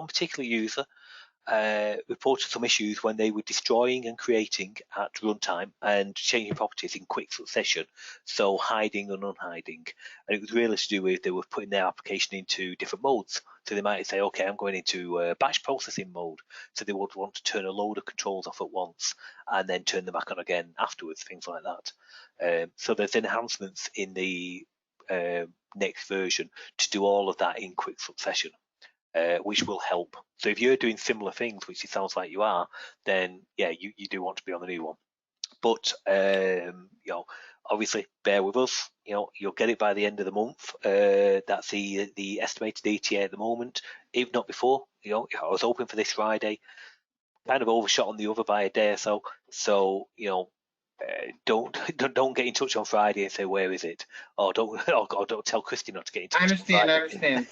particular user reported some issues when they were destroying and creating at runtime and changing properties in quick succession, so hiding and unhiding. And it was really to do with they were putting their application into different modes. So they might say, okay, I'm going into batch processing mode. So they would want to turn a load of controls off at once and then turn them back on again afterwards, things like that. So there's enhancements in the next version to do all of that in quick succession. Which will help. So if you're doing similar things, which it sounds like you are, then yeah, you do want to be on the new one. But you know, obviously bear with us. You know, you'll get it by the end of the month. That's the estimated ETA at the moment, if not before. You know, I was hoping for this Friday, kind of overshot on the other by a day or so. So you know, don't get in touch on Friday and say where is it, or don't tell Christy not to get in touch. I understand.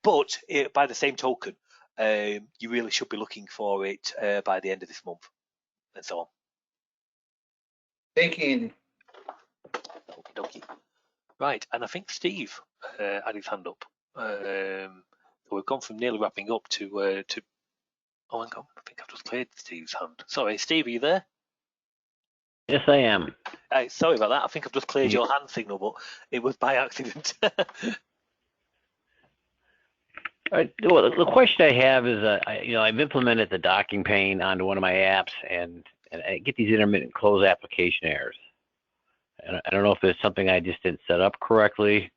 But by the same token, you really should be looking for it by the end of this month, and so on. Thank you, Andy. Okie dokie. Right, and I think Steve had his hand up. We've gone from nearly wrapping up to. Oh, hang on, I think I've just cleared Steve's hand. Sorry, Steve, are you there? Yes, I am. Sorry about that. I think I've just cleared your hand signal, but it was by accident. Well, the question I have is, I've implemented the docking pane onto one of my apps, and I get these intermittent close application errors. And I don't know if it's something I just didn't set up correctly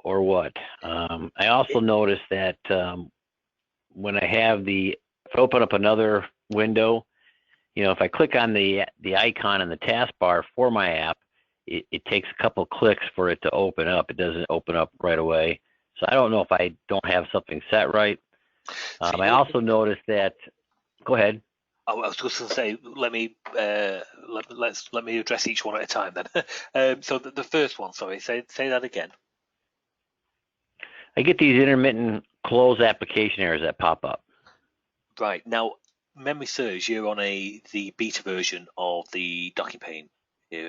or what. I also noticed that when if I open up another window, if I click on the icon in the taskbar for my app, it takes a couple clicks for it to open up. It doesn't open up right away. So I don't know if I don't have something set right. I also noticed that. Go ahead. I was just going to say, let me address each one at a time then. So the first one, sorry, say that again. I get these intermittent close application errors that pop up. Right, now memory serves you're on the beta version of the docking pane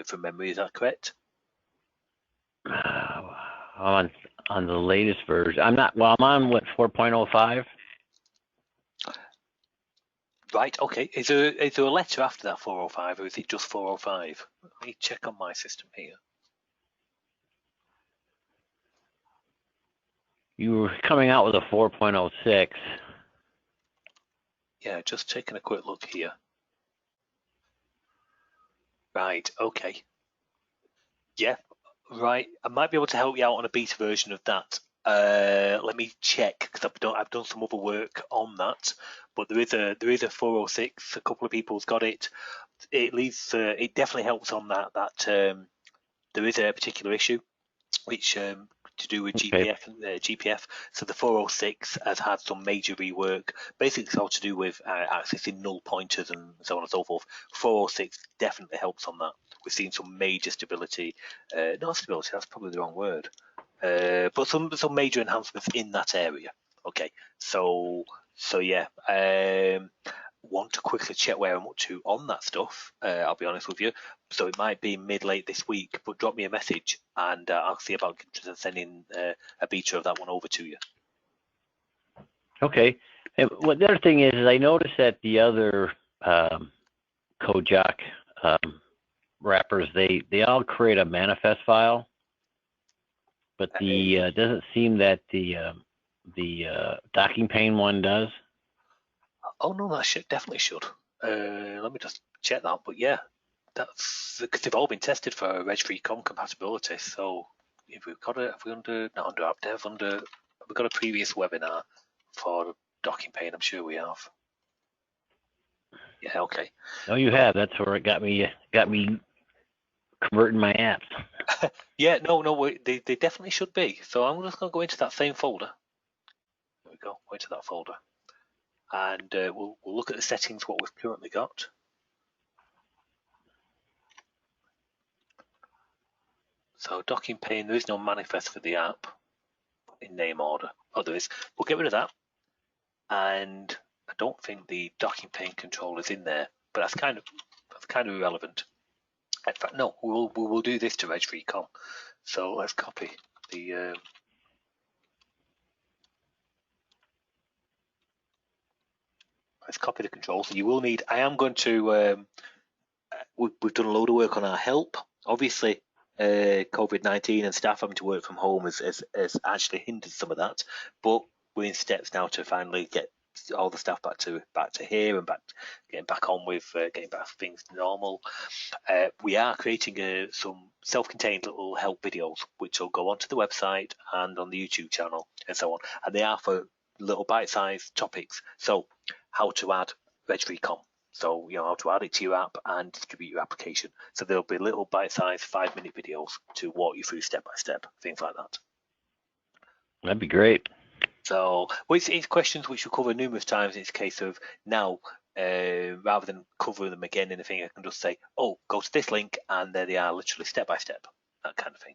from memory. Is that correct? I'm on the latest version. I'm on what, 4.05? Right, okay. Is there a letter after that 405, or is it just 405? Let me check on my system here. You were coming out with a 4.06. Yeah, just taking a quick look here. Right, okay. Yeah, right. I might be able to help you out on a beta version of that. Let me check, because I've done some other work on that. But there is a 406. A couple of people's got it. It definitely helps on that. There is a particular issue which to do with GPF. So the 406 has had some major rework. Basically, it's all to do with accessing null pointers and so on and so forth. 406 definitely helps on that. We've seen some major stability. Not stability, that's probably the wrong word. But some major enhancements in that area. Okay, so yeah. Want to quickly check where I'm up to on that stuff. I'll be honest with you. So it might be mid-late this week, but drop me a message and I'll see about sending a beta of that one over to you. Okay. And the other thing is I noticed that the other Kojak wrappers, they all create a manifest file, but the doesn't seem that the docking pane one does. Oh no, that definitely should. Let me just check that. But yeah, that's because they've all been tested for reg-free-com compatibility. So if we've got it, we've got a previous webinar for docking pane. I'm sure we have. Yeah, okay. No, you have. That's where it got me converting my apps. Yeah, no, they definitely should be. So I'm just going to go into that same folder. There we go. Go into that folder. And we'll look at the settings, what we've currently got. So docking pane, there is no manifest for the app in name order. Oh, there is. We'll get rid of that. And I don't think the docking pane control is in there, but that's kind of irrelevant. In fact, no, we'll do this to reg-free-com. So let's copy the. Let's copy the control. So you will need, I am going to, we've done a load of work on our help. Obviously, COVID-19 and staff having to work from home has actually hindered some of that, but we're in steps now to finally get all the stuff back to here and getting back on with getting back things to normal. We are creating some self-contained little help videos which will go onto the website and on the YouTube channel and so on, and they are for little bite-sized topics. So how to add RegRecon, so how to add it to your app and distribute your application. So there'll be little bite-sized 5-minute videos to walk you through step by step, things like that. That'd be great. So it's questions which we'll cover numerous times. It's a case of now, rather than covering them again in a thing, I can just say, oh, go to this link, and there they are, literally step by step, that kind of thing.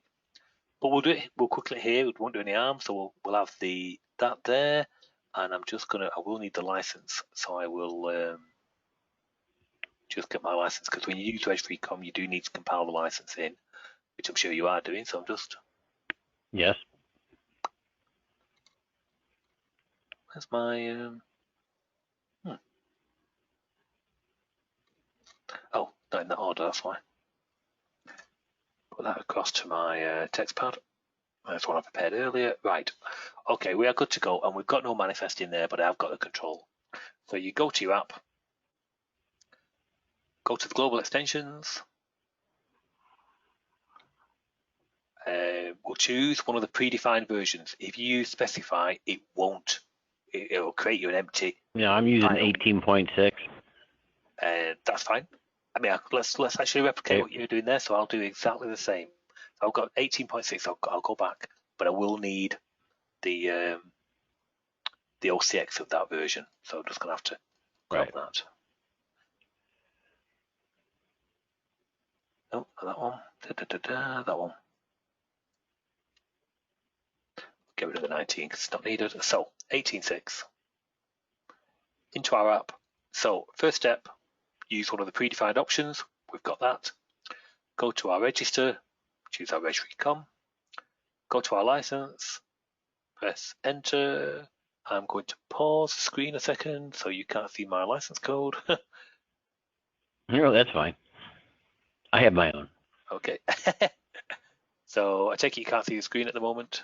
But we'll do it. We'll quickly here. We won't do any harm. So we'll have that there, and I'm just gonna. I will need the license, so I will just get my license, because when you use RegRecon, you do need to compile the license in, which I'm sure you are doing. So I'm just. Yes. That's my. Oh, not in that order. That's why. Put that across to my text pad. That's what I prepared earlier. Right. Okay, we are good to go, and we've got no manifest in there, but I've got the control. So you go to your app, go to the global extensions. We'll choose one of the predefined versions. If you use specify, it won't. It'll create you an empty. Yeah, I'm using 18.6. That's fine. I mean, let's actually replicate what you're doing there. So I'll do exactly the same. So I've got 18.6. I'll go back, but I will need the OCX of that version. So I'm just gonna have to grab that. Oh, that one. That one. Get rid of the 19 because it's not needed. So 18.6 into our app. So first step, use one of the predefined options. We've got that. Go to our register, choose our RegRecon. Go to our license, press enter. I'm going to pause the screen a second so you can't see my license code. No, that's fine. I have my own. Okay. So I take it you can't see the screen at the moment.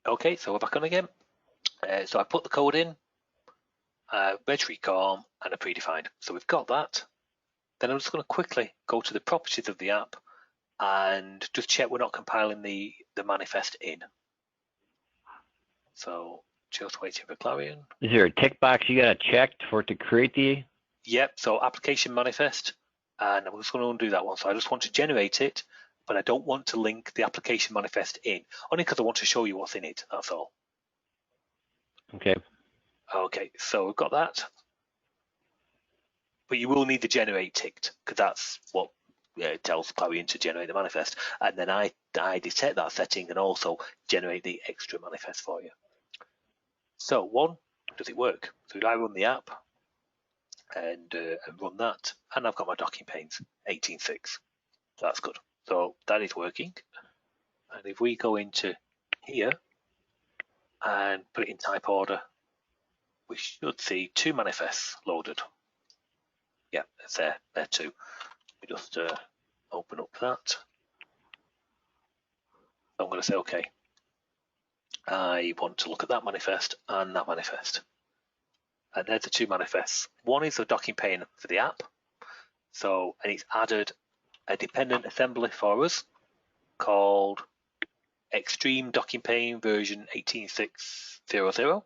Okay, so we're back on again. So I put the code in, RegRecon and a predefined. So we've got that. Then I'm just going to quickly go to the properties of the app and just check we're not compiling the manifest in. So just waiting for Clarion. Is there a tick box you got to check for it to create the? Yep, so application manifest, and I'm just going to undo that one. So I just want to generate it, but I don't want to link the application manifest in, only because I want to show you what's in it, that's all. Okay. Okay, so we've got that. But you will need the generate ticked, because that's what tells Clarion to generate the manifest. And then I detect that setting and also generate the extra manifest for you. So one, does it work? So I run the app and run that, and I've got my docking panes, 18.6. So that's good. So that is working. And if we go into here and put it in type order, we should see 2 manifests loaded. Yeah, it's there too. We just open up that. I'm going to say, okay, I want to look at that manifest and that manifest. And there's the 2 manifests. One is the docking pane for the app. So, and it's added a dependent assembly for us called Extreme Docking Pane version 18.6.0.0.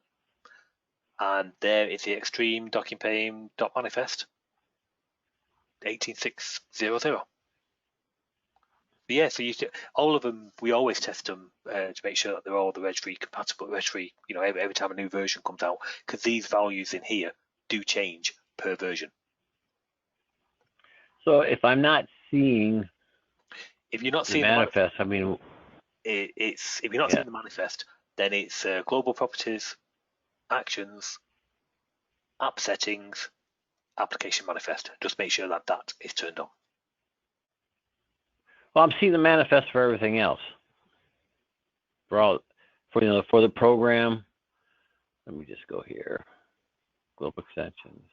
And there is the Extreme Docking Pane .manifest 18.6.0.0. Yeah, so all of them, we always test them to make sure that they're all the reg-free compatible, reg-free, every time a new version comes out, because these values in here do change per version. So if I'm not seeing, if you're not the seeing manifest, I mean, if you're not seeing the manifest, then it's global properties, actions, app settings, application manifest. Just make sure that that is turned on. well, I'm seeing the manifest for everything else. for the program. Let me just go here. Global extensions.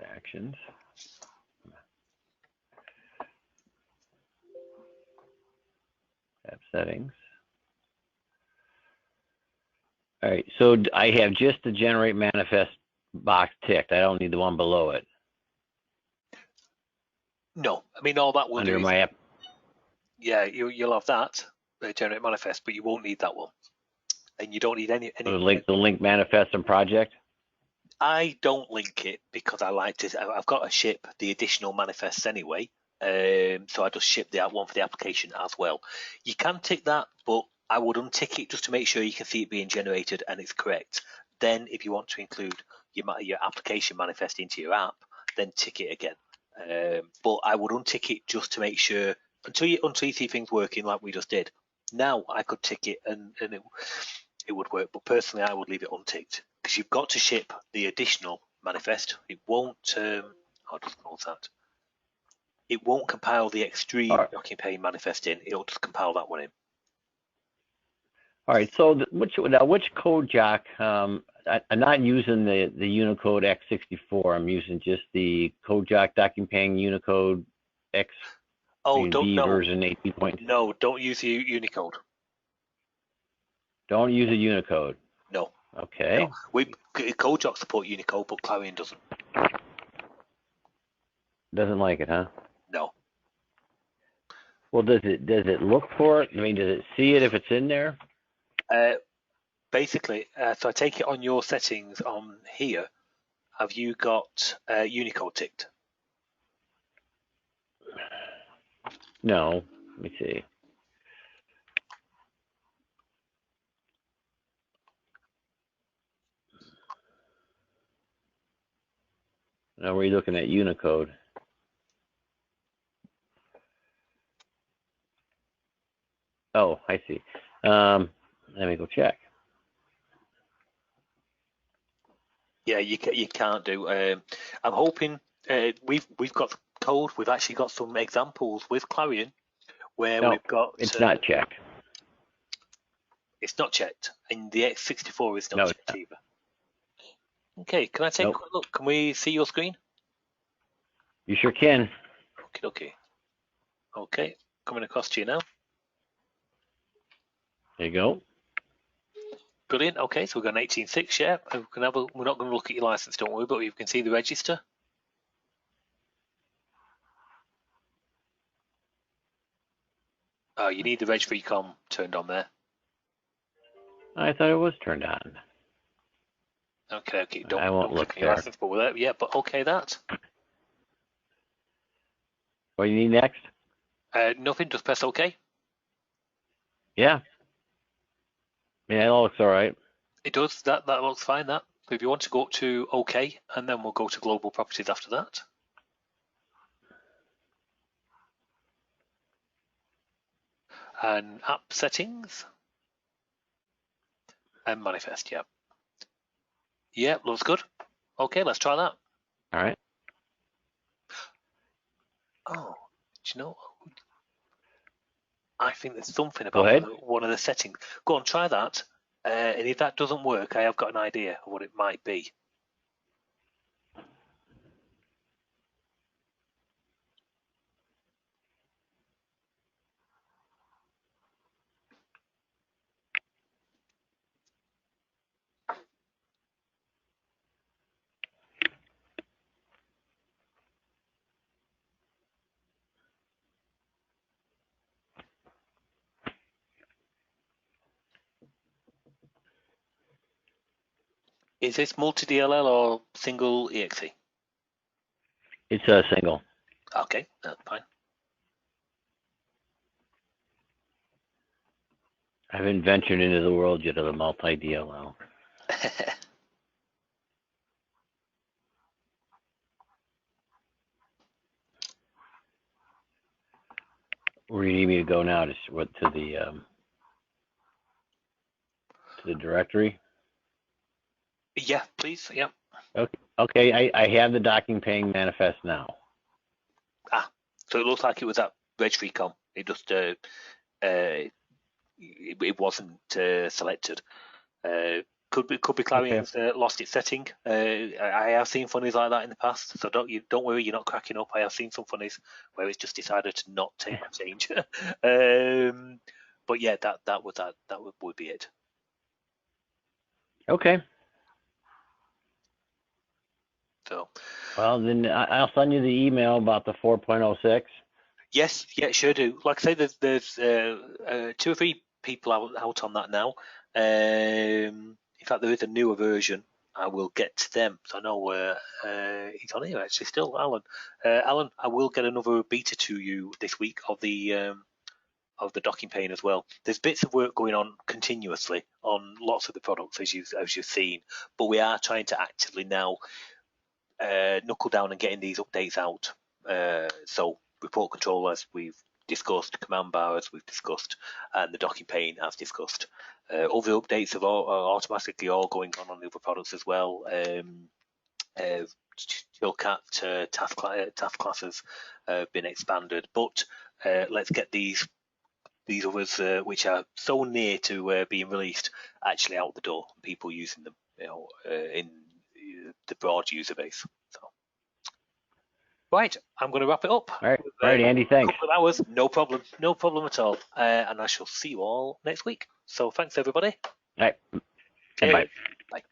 Actions. App settings. All right, so I have just the generate manifest box ticked. I don't need the one below it. No, I mean, all that will Under do is, my app. yeah, you'll have that, generate manifest, but you won't need that one. And you don't need any The link manifest and project. I don't link it because I like to. I've got to ship the additional manifests anyway, so I just ship that one for the application as well. You can tick that, but I would untick it just to make sure you can see it being generated and it's correct. Then, if you want to include your application manifest into your app, then tick it again. But I would untick it just to make sure until you see things working like we just did. Now I could tick it and it would work, but personally I would leave it unticked because you've got to ship the additional manifest. It won't. I'll just close that. It won't compile the extreme docking pane manifest in. It'll just compile that one in. All right. So which code jock? I'm not using the Unicode X64. I'm using just the code jock docking pane Unicode X. Version 18. No, don't use the Unicode. Don't use a Unicode. No. Okay. No. CodeJock support Unicode, but Clarion doesn't. Doesn't like it, huh? No. Well, does it look for it? I mean, does it see it if it's in there? Basically, so I take it on your settings on here. Have you got Unicode ticked? No. Let me see. Now we're looking at Unicode. Oh, I see. Let me go check. Yeah, you can't do. I'm hoping we've got code. We've actually got some examples with Clarion where we've got. It's not checked. It's not checked, and the X64 is not checked either. Okay, can I take a quick look? Can we see your screen? You sure can. Okay. Okay, coming across to you now. There you go. Brilliant. Okay, so we've got an 18.6, yeah. We're not going to look at your license, don't worry, but you can see the register. Oh, you need the reg recom turned on there. I thought it was turned on. Okay. I won't look there. License, but with that, yeah, but okay, that. What do you need next? Nothing, just press OK. Yeah. Yeah, it all looks all right. It does. That looks fine, that. So if you want to go up to OK, and then we'll go to global properties after that. And app settings. And manifest, yeah. Yeah, looks good. Okay, let's try that. All right. Oh, do you know? I think there's something about one of the settings. Go on, try that. And if that doesn't work, I have got an idea of what it might be. Is this multi-DLL or single exe? It's a single. Okay, that's fine. I haven't ventured into the world yet of the multi-DLL. Where do you need me to go now? To the directory? Yeah, please. Yeah. Okay, I have the docking pane manifest now. So it looks like it was at RegFreeCon. It just it wasn't selected. Could be Clariant's lost its setting. I have seen funnies like that in the past, so don't worry, you're not cracking up. I have seen some funnies where it's just decided to not take a change. But yeah, that would be it. Okay. So Well, then I'll send you the email about the 4.06. yes, yeah, sure do. Like I say, there's 2 or 3 people out on that now. In fact, there is a newer version. I will get to them. So I know he's on here actually still, Alan. Alan, I will get another beta to you this week of the docking pane as well. There's bits of work going on continuously on lots of the products as you've seen, but we are trying to actively now knuckle down and getting these updates out. So ReportControl, as we've discussed, command bar as we've discussed, and the docking pane as discussed. Other updates are automatically all going on the other products as well. Chillcat task classes have been expanded, but let's get these others which are so near to being released actually out the door, people using them, in the broad user base. So. Right, I'm going to wrap it up. All right, Andy, thanks. A couple of hours, no problem at all. And I shall see you all next week. So thanks, everybody. All right, Cheers. bye. Bye.